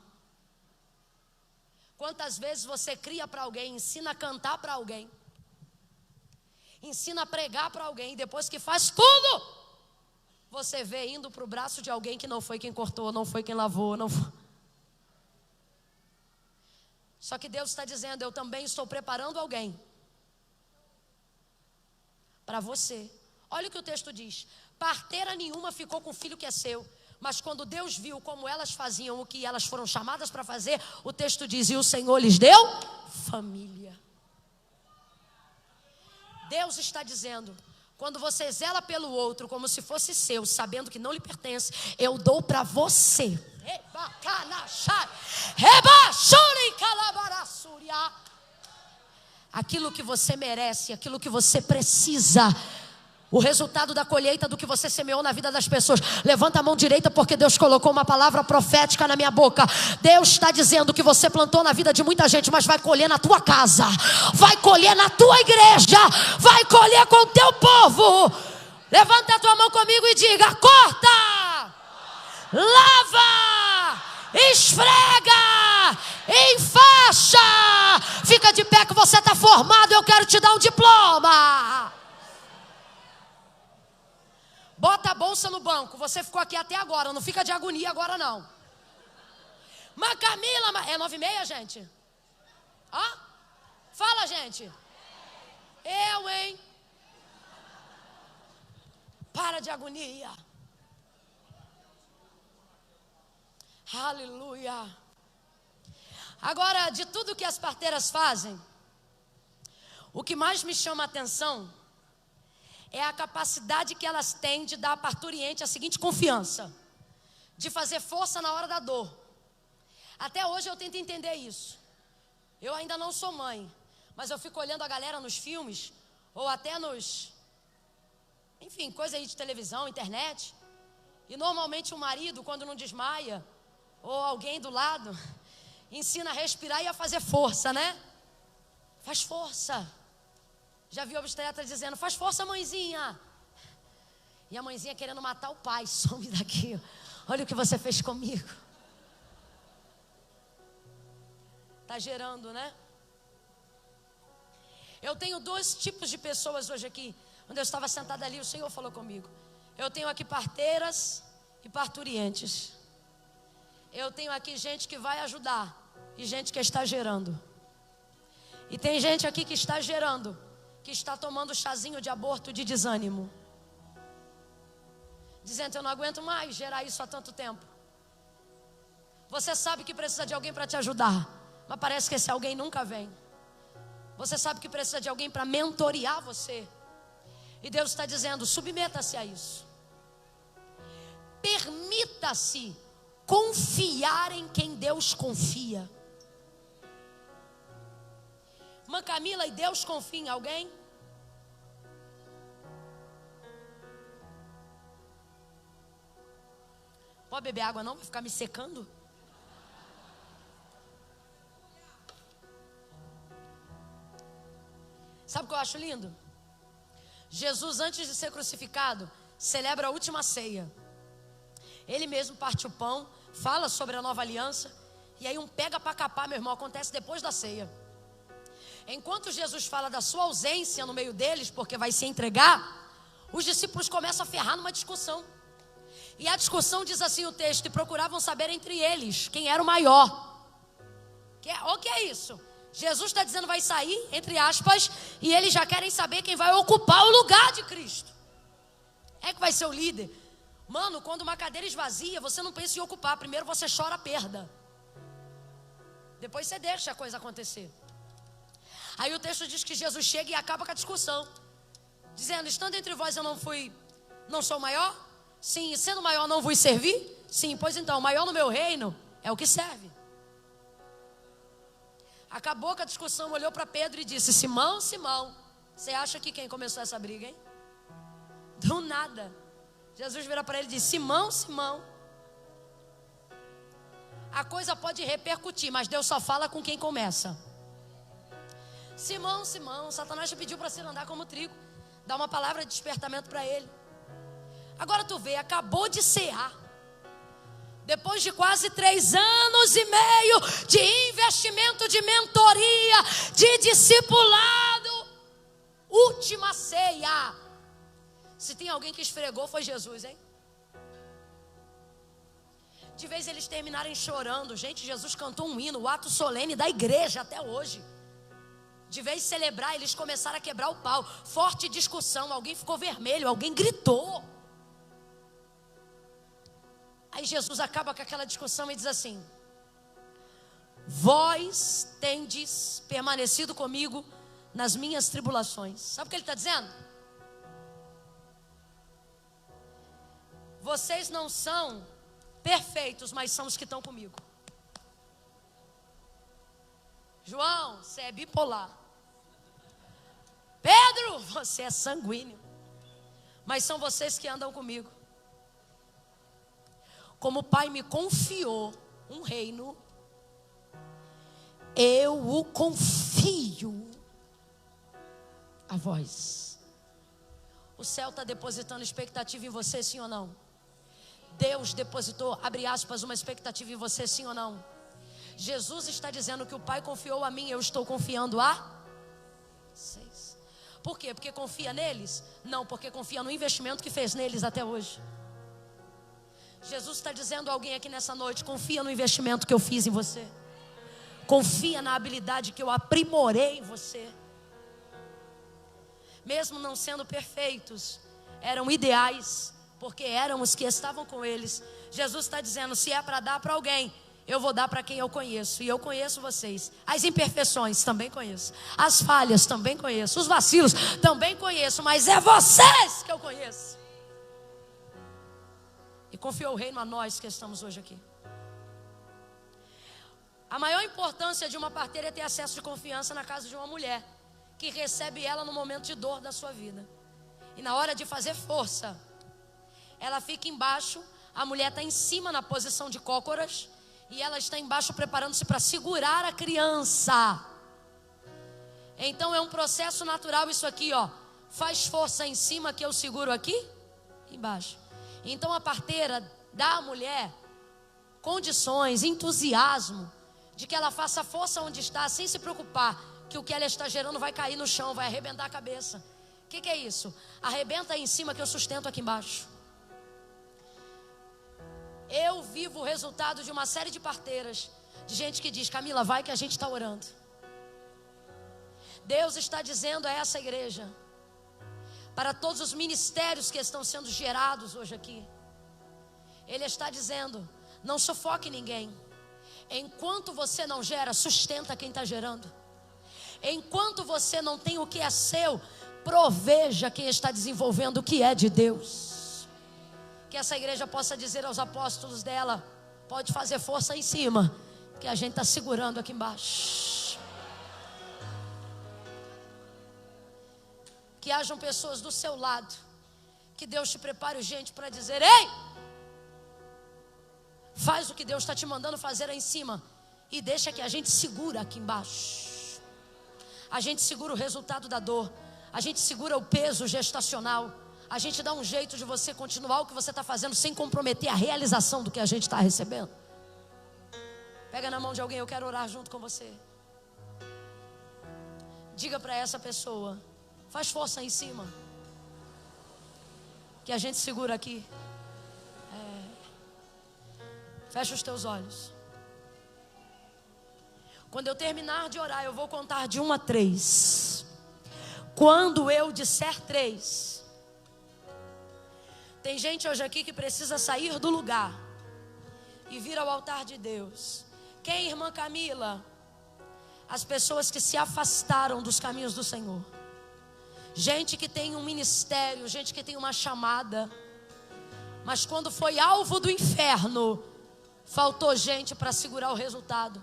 Quantas vezes você cria para alguém, ensina a cantar para alguém, ensina a pregar para alguém, depois que faz tudo, você vê indo para o braço de alguém que não foi quem cortou, não foi quem lavou, não foi. Só que Deus está dizendo, eu também estou preparando alguém para você. Olha o que o texto diz: parteira nenhuma ficou com o filho que é seu, mas quando Deus viu como elas faziam o que elas foram chamadas para fazer, o texto diz, e o Senhor lhes deu família. Deus está dizendo, quando você zela pelo outro como se fosse seu, sabendo que não lhe pertence, eu dou para você aquilo que você merece, aquilo que você precisa. O resultado da colheita do que você semeou na vida das pessoas. Levanta a mão direita, porque Deus colocou uma palavra profética na minha boca. Deus está dizendo que você plantou na vida de muita gente, mas vai colher na tua casa, vai colher na tua igreja, vai colher com o teu povo. Levanta a tua mão comigo e diga: corta, lava, esfrega, enfaixa. Fica de pé que você está formado, eu quero te dar um diploma. Bota a bolsa no banco. Você ficou aqui até agora. Não fica de agonia agora, não. Mas Camila... É 9h30, gente? Hã? Fala, gente. Eu, hein? Para de agonia. Aleluia. Agora, de tudo que as parteiras fazem, o que mais me chama a atenção é a capacidade que elas têm de dar à parturiente a seguinte confiança: de fazer força na hora da dor. Até hoje eu tento entender isso. Eu ainda não sou mãe, mas eu fico olhando a galera nos filmes, ou até enfim, coisa aí de televisão, internet. E normalmente o marido, quando não desmaia, ou alguém do lado, ensina a respirar e a fazer força, né? Faz força. Já vi o obstetra dizendo: faz força, mãezinha. E a mãezinha querendo matar o pai: some daqui, olha o que você fez comigo. Está gerando, né? Eu tenho dois tipos de pessoas hoje aqui. Quando eu estava sentada ali, o Senhor falou comigo. Eu tenho aqui parteiras e parturientes. Eu tenho aqui gente que vai ajudar e gente que está gerando. E tem gente aqui que está gerando, que está tomando chazinho de aborto de desânimo, dizendo: eu não aguento mais gerar isso há tanto tempo. Você sabe que precisa de alguém para te ajudar, mas parece que esse alguém nunca vem. Você sabe que precisa de alguém para mentorear você, e Deus está dizendo: submeta-se a isso. Permita-se confiar em quem Deus confia. Irmã Camila, e Deus confia em alguém? Pode beber água não? Vai ficar me secando? Sabe o que eu acho lindo? Jesus, antes de ser crucificado, celebra a última ceia. Ele mesmo parte o pão, fala sobre a nova aliança, e aí um pega para capar, meu irmão, acontece depois da ceia. Enquanto Jesus fala da sua ausência no meio deles, porque vai se entregar, os discípulos começam a ferrar numa discussão. E a discussão diz assim o texto: e procuravam saber entre eles quem era o maior. O que é isso? Jesus está dizendo vai sair, entre aspas, e eles já querem saber quem vai ocupar o lugar de Cristo. É que vai ser o líder. Mano, quando uma cadeira esvazia, você não pensa em ocupar. Primeiro você chora a perda, depois você deixa a coisa acontecer. Aí o texto diz que Jesus chega e acaba com a discussão, dizendo: estando entre vós eu não sou maior? Sim, sendo maior não vos servir? Sim, pois então, o maior no meu reino é o que serve. Acabou com a discussão, olhou para Pedro e disse: Simão, Simão, você acha que quem começou essa briga, hein? Do nada, Jesus vira para ele e diz: Simão, Simão, a coisa pode repercutir, mas Deus só fala com quem começa. Simão, Simão, Satanás te pediu para se andar como trigo. Dá uma palavra de despertamento para ele. Agora tu vê, acabou de cear, depois de quase 3 anos e meio de investimento, de mentoria, de discipulado, Última ceia. Se tem alguém que esfregou, foi Jesus, hein? De vez eles terminarem chorando. Gente, Jesus cantou um hino, o ato solene da igreja até hoje. De vez de celebrar, eles começaram a quebrar o pau. Forte discussão, alguém ficou vermelho, alguém gritou. Aí Jesus acaba com aquela discussão e diz assim: vós tendes permanecido comigo nas minhas tribulações. Sabe o que ele está dizendo? Vocês não são perfeitos, mas são os que estão comigo. João, você é bipolar. Pedro, você é sanguíneo. Mas são vocês que andam comigo. Como o Pai me confiou um reino, eu o confio a vós. O céu está depositando expectativa em você, sim ou não? Deus depositou, abre aspas, uma expectativa em você, sim ou não? Jesus está dizendo que o Pai confiou a mim, eu estou confiando a vocês. Por quê? Porque confia neles? Não, porque confia no investimento que fez neles até hoje. Jesus está dizendo a alguém aqui nessa noite: confia no investimento que eu fiz em você. Confia na habilidade que eu aprimorei em você. Mesmo não sendo perfeitos, eram ideais, porque eram os que estavam com eles. Jesus está dizendo: se é para dar para alguém, eu vou dar para quem eu conheço. E eu conheço vocês. As imperfeições também conheço. As falhas também conheço. Os vacilos também conheço. Mas é vocês que eu conheço. E confiou o reino a nós que estamos hoje aqui. A maior importância de uma parteira é ter acesso de confiança na casa de uma mulher que recebe ela no momento de dor da sua vida. E na hora de fazer força, ela fica embaixo, a mulher está em cima na posição de cócoras, e ela está embaixo preparando-se para segurar a criança. Então é um processo natural isso aqui, ó. Faz força em cima que eu seguro aqui embaixo. Então a parteira dá à mulher condições, entusiasmo, de que ela faça força onde está, sem se preocupar que o que ela está gerando vai cair no chão, vai arrebentar a cabeça. O que é isso? Arrebenta aí em cima que eu sustento aqui embaixo. Eu vivo o resultado de uma série de parteiras, de gente que diz: Camila, vai que a gente está orando. Deus está dizendo a essa igreja, para todos os ministérios que estão sendo gerados hoje aqui, Ele está dizendo: não sufoque ninguém. Enquanto você não gera, sustenta quem está gerando. Enquanto você não tem o que é seu, proveja quem está desenvolvendo o que é de Deus. Que essa igreja possa dizer aos apóstolos dela: pode fazer força em cima, que a gente está segurando aqui embaixo. Que hajam pessoas do seu lado, que Deus te prepare gente para dizer: ei, faz o que Deus está te mandando fazer aí em cima, e deixa que a gente segura aqui embaixo. A gente segura o resultado da dor, a gente segura o peso gestacional, a gente dá um jeito de você continuar o que você está fazendo sem comprometer a realização do que a gente está recebendo. Pega na mão de alguém: eu quero orar junto com você. Diga para essa pessoa: faz força aí em cima, que a gente segura aqui. Fecha os teus olhos. Quando eu terminar de orar, eu vou contar de 1 a 3. Quando eu disser 3, tem gente hoje aqui que precisa sair do lugar e vir ao altar de Deus. Quem, irmã Camila? As pessoas que se afastaram dos caminhos do Senhor. Gente que tem um ministério, gente que tem uma chamada, mas quando foi alvo do inferno, faltou gente para segurar o resultado.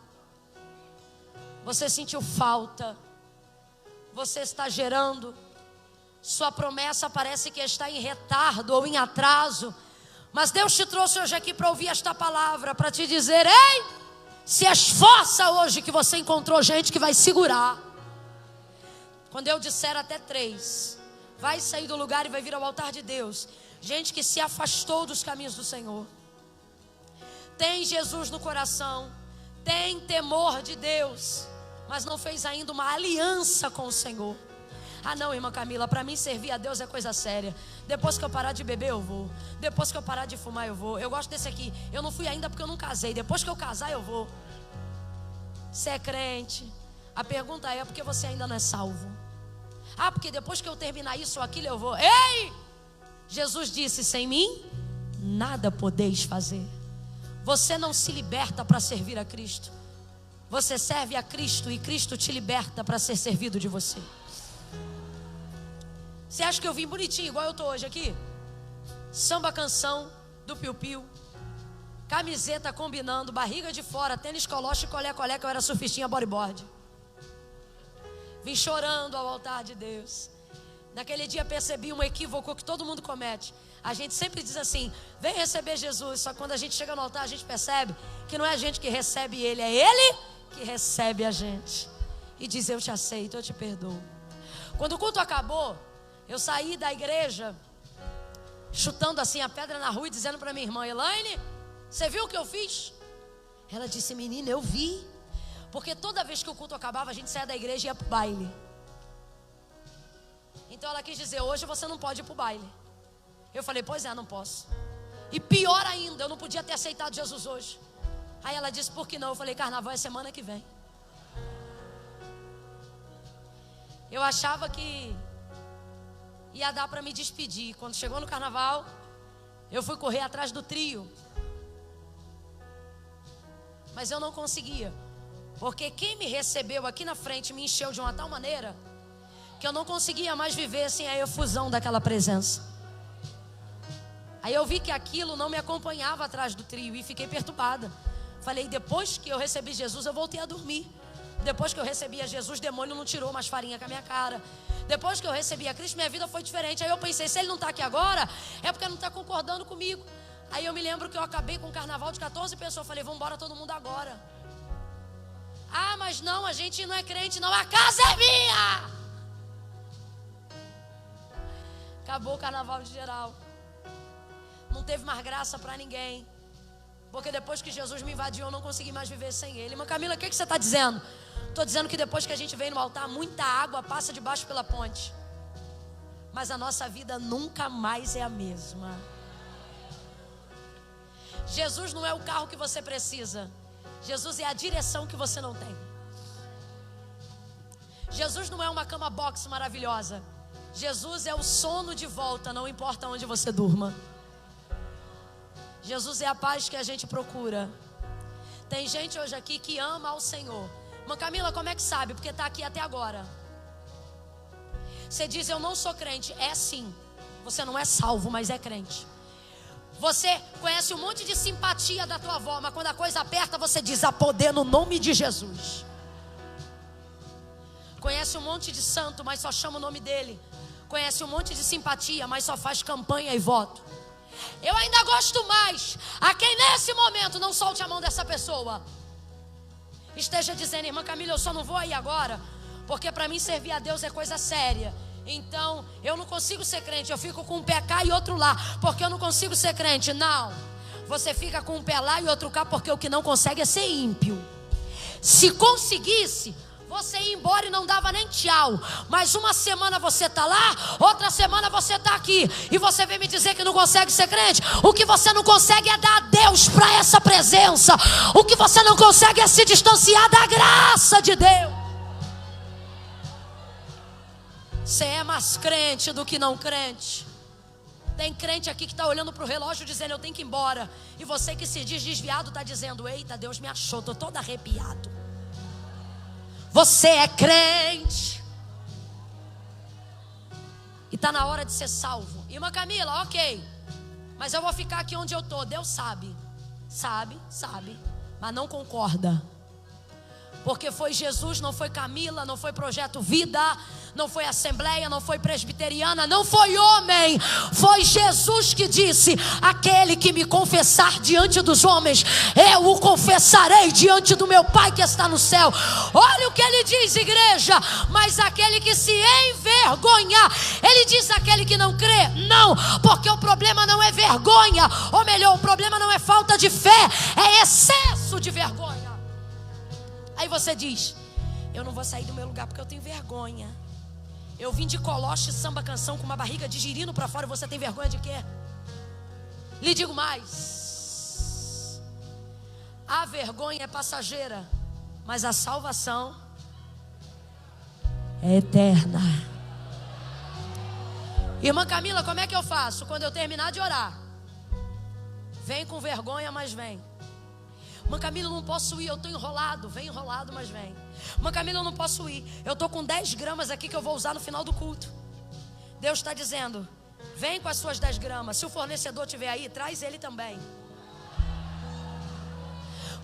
Você sentiu falta, você está gerando, sua promessa parece que está em retardo ou em atraso, mas Deus te trouxe hoje aqui para ouvir esta palavra, para te dizer: ei, se esforça hoje, que você encontrou gente que vai segurar. Quando eu disser até 3, vai sair do lugar e vai vir ao altar de Deus. Gente que se afastou dos caminhos do Senhor, tem Jesus no coração, tem temor de Deus, mas não fez ainda uma aliança com o Senhor. Ah não, irmã Camila, para mim servir a Deus é coisa séria. Depois que eu parar de beber eu vou. Depois que eu parar de fumar eu vou. Eu gosto desse aqui. Eu não fui ainda porque eu não casei. Depois que eu casar eu vou. Você é crente? A pergunta é porque você ainda não é salvo. Ah, porque depois que eu terminar isso ou aquilo eu vou. Ei! Jesus disse, sem mim nada podeis fazer. Você não se liberta para servir a Cristo. Você serve a Cristo e Cristo te liberta para ser servido de você. Você acha que eu vim bonitinho igual eu estou hoje aqui? Samba canção do piu-piu, camiseta combinando, barriga de fora, tênis coloche, colé, que eu era surfistinha bodyboard. Vim chorando ao altar de Deus. Naquele dia percebi um equívoco que todo mundo comete. A gente sempre diz assim, vem receber Jesus. Só que quando a gente chega no altar a gente percebe que não é a gente que recebe Ele, é Ele que recebe a gente. E diz, eu te aceito, eu te perdoo. Quando o culto acabou, eu saí da igreja chutando assim a pedra na rua e dizendo para minha irmã, Elaine, você viu o que eu fiz? Ela disse, menina, eu vi. Porque toda vez que o culto acabava, a gente saía da igreja e ia pro baile. Então ela quis dizer, hoje você não pode ir pro baile. Eu falei, pois é, não posso. E pior ainda, eu não podia ter aceitado Jesus hoje. Aí ela disse, por que não? Eu falei, carnaval é semana que vem. Eu achava que ia dar para me despedir. Quando chegou no carnaval, eu fui correr atrás do trio. Mas eu não conseguia. Porque quem me recebeu aqui na frente me encheu de uma tal maneira que eu não conseguia mais viver sem a efusão daquela presença. Aí eu vi que aquilo não me acompanhava atrás do trio e fiquei perturbada. Falei, depois que eu recebi Jesus, eu voltei a dormir. Depois que eu recebi a Jesus, o demônio não tirou mais farinha com a minha cara. Depois que eu recebi a Cristo, minha vida foi diferente. Aí eu pensei, se ele não está aqui agora, é porque não está concordando comigo. Aí eu me lembro que eu acabei com um carnaval de 14 pessoas. Falei, vamos embora todo mundo agora. Ah, mas não, a gente não é crente não, a casa é minha. Acabou o carnaval de geral. Não teve mais graça para ninguém. Porque depois que Jesus me invadiu, eu não consegui mais viver sem Ele. Irmã Camila, o que você está dizendo? Estou dizendo que depois que a gente vem no altar, muita água passa debaixo pela ponte. Mas a nossa vida nunca mais é a mesma. Jesus não é o carro que você precisa. Jesus é a direção que você não tem. Jesus não é uma cama box maravilhosa. Jesus é o sono de volta, não importa onde você durma. Jesus é a paz que a gente procura. Tem gente hoje aqui que ama ao Senhor. Irmã Camila, como é que sabe? Porque está aqui até agora. Você diz, eu não sou crente. É sim. Você não é salvo, mas é crente. Você conhece um monte de simpatia da tua avó, mas quando a coisa aperta, você diz, há poder no nome de Jesus. Conhece um monte de santo, mas só chama o nome dele. Conhece um monte de simpatia, mas só faz campanha e voto. Eu ainda gosto mais a quem nesse momento não solte a mão dessa pessoa. Esteja dizendo, irmã Camila, eu só não vou aí agora, porque para mim servir a Deus é coisa séria. Então eu não consigo ser crente, eu fico com um pé cá e outro lá, porque eu não consigo ser crente. Não, você fica com um pé lá e outro cá, porque o que não consegue é ser ímpio. Se conseguisse, você ia embora e não dava nem tchau. Mas uma semana você está lá, outra semana você está aqui, e você vem me dizer que não consegue ser crente. O que você não consegue é dar a Deus para essa presença. O que você não consegue é se distanciar da graça de Deus. Você é mais crente do que não crente. Tem crente aqui que está olhando para o relógio dizendo, eu tenho que ir embora. E você que se diz desviado está dizendo, eita, Deus me achou, estou todo arrepiado. Você é crente. E está na hora de ser salvo. Irmã Camila, ok, mas eu vou ficar aqui onde eu estou. Deus sabe. Sabe, mas não concorda. Porque foi Jesus, não foi Camila, não foi Projeto Vida, não foi Assembleia, não foi Presbiteriana, não foi homem. Foi Jesus que disse, aquele que me confessar diante dos homens, eu o confessarei diante do meu Pai que está no céu. Olha o que ele diz, igreja. Mas aquele que se envergonhar, ele diz aquele que não crê. Não, porque o problema não é vergonha. Ou melhor, o problema não é falta de fé, é excesso de vergonha. Aí você diz, eu não vou sair do meu lugar porque eu tenho vergonha. Eu vim de Coloche Samba Canção com uma barriga de girino para fora e você tem vergonha de quê? Lhe digo mais. A vergonha é passageira, mas a salvação é eterna. Irmã Camila, como é que eu faço? Quando eu terminar de orar, vem com vergonha, mas vem. Irmã Camila, eu não posso ir, eu estou enrolado. Vem enrolado, mas vem. Irmã Camila, eu não posso ir, eu estou com 10 gramas aqui que eu vou usar no final do culto. Deus está dizendo, vem com as suas 10 gramas. Se o fornecedor estiver aí, traz ele também.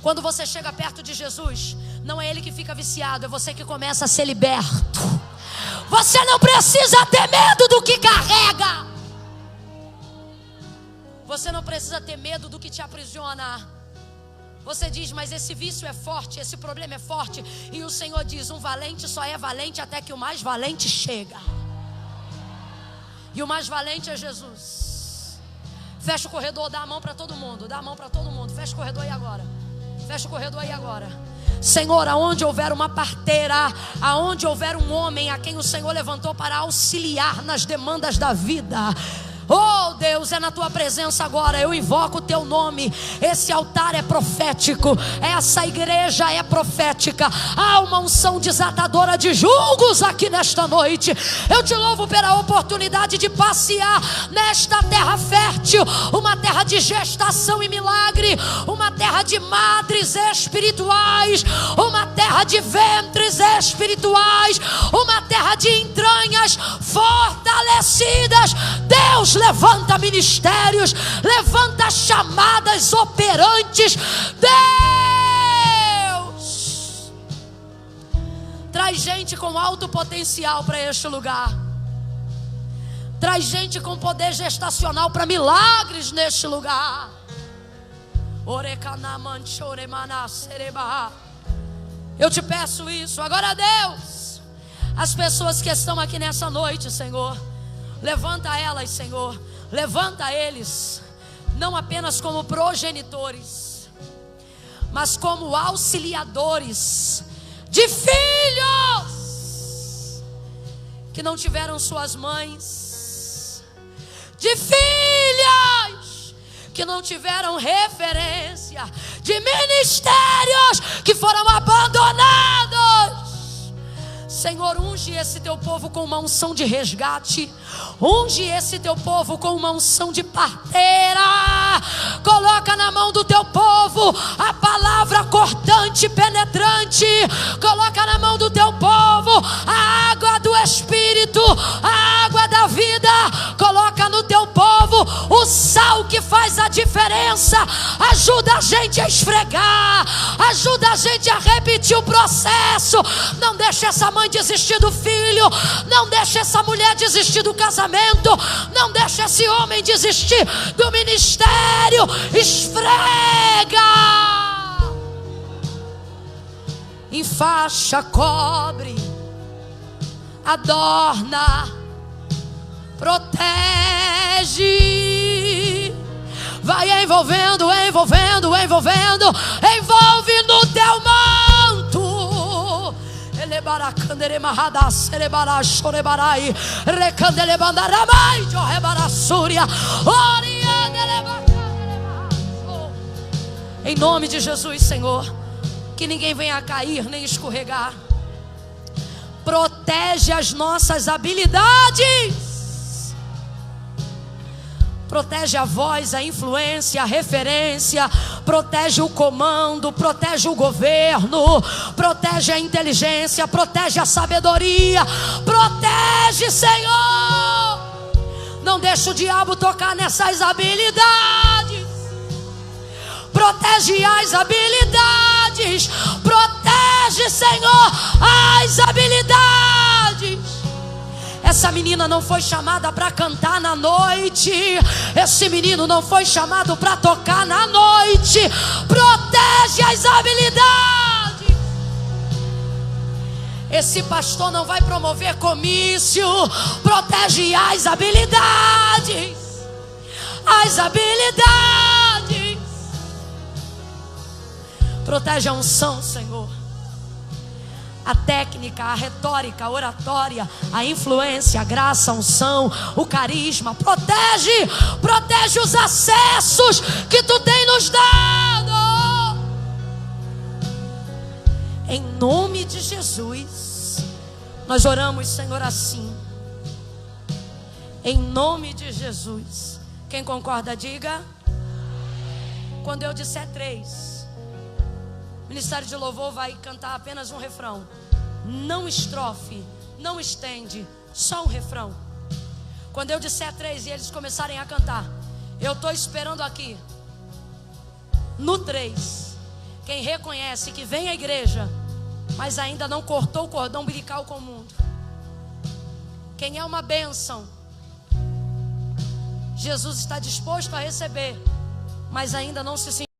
Quando você chega perto de Jesus, não é ele que fica viciado, é você que começa a ser liberto. Você não precisa ter medo do que carrega. Você não precisa ter medo do que te aprisiona. Você diz, mas esse vício é forte, esse problema é forte. E o Senhor diz, um valente só é valente até que o mais valente chega. E o mais valente é Jesus. Fecha o corredor, dá a mão para todo mundo. Dá a mão para todo mundo, fecha o corredor aí agora. Fecha o corredor aí agora. Senhor, aonde houver uma parteira, aonde houver um homem a quem o Senhor levantou para auxiliar nas demandas da vida, oh Deus, é na tua presença agora, eu invoco o teu nome. Esse altar é profético, essa igreja é profética. Há uma unção desatadora de julgos aqui nesta noite. Eu te louvo pela oportunidade de passear nesta terra fértil, uma terra de gestação e milagre, uma terra de madres espirituais, uma terra de ventres espirituais, uma terra de entranhas fortalecidas. Deus, levanta ministérios, levanta chamadas operantes. Deus, traz gente com alto potencial para este lugar. Traz gente com poder gestacional para milagres neste lugar. Eu te peço isso agora, Deus. As pessoas que estão aqui nessa noite, Senhor, levanta elas, Senhor. Levanta eles, não apenas como progenitores, mas como auxiliadores de filhos que não tiveram suas mães, de filhas que não tiveram referência, de ministérios que foram abandonados. Senhor, unge esse teu povo com uma unção de resgate. Unge esse teu povo com uma unção de parteira. Coloca na mão do teu povo a palavra cortante, penetrante. Coloca na mão do teu povo a água do Espírito, a água da vida. Coloca no teu povo o sal que faz a diferença. Ajuda a gente a esfregar, ajuda a gente a repetir o processo. Não deixa essa mãe desistir do filho, não deixa essa mulher desistir do casamento, não deixa esse homem desistir do ministério. Esfrega, enfaixa, cobre, adorna, protege. Vai envolvendo, envolvendo, envolvendo. Envolve no teu manto. Em nome de Jesus, Senhor, que ninguém venha a cair nem escorregar. Protege as nossas habilidades. Protege a voz, a influência, a referência. Protege o comando, protege o governo. Protege a inteligência, protege a sabedoria. Protege, Senhor. Não deixa o diabo tocar nessas habilidades. Protege as habilidades. Protege, Senhor, as habilidades. Essa menina não foi chamada para cantar na noite. Esse menino não foi chamado para tocar na noite. Protege as habilidades. Esse pastor não vai promover comício. Protege as habilidades. As habilidades. Protege a unção, Senhor. a técnica, a retórica, a oratória, a influência, a graça, a unção, o carisma. Protege os acessos que tu tem nos dado. Em nome de Jesus, nós oramos, Senhor, assim. Em nome de Jesus. Quem concorda, diga. Quando eu disser 3, o Ministério de Louvor vai cantar apenas um refrão. Não estrofe, não estende, só um refrão. Quando eu disser 3 e eles começarem a cantar, eu estou esperando aqui. No 3, quem reconhece que vem à igreja, mas ainda não cortou o cordão umbilical com o mundo. Quem é uma bênção, Jesus está disposto a receber, mas ainda não se sentiu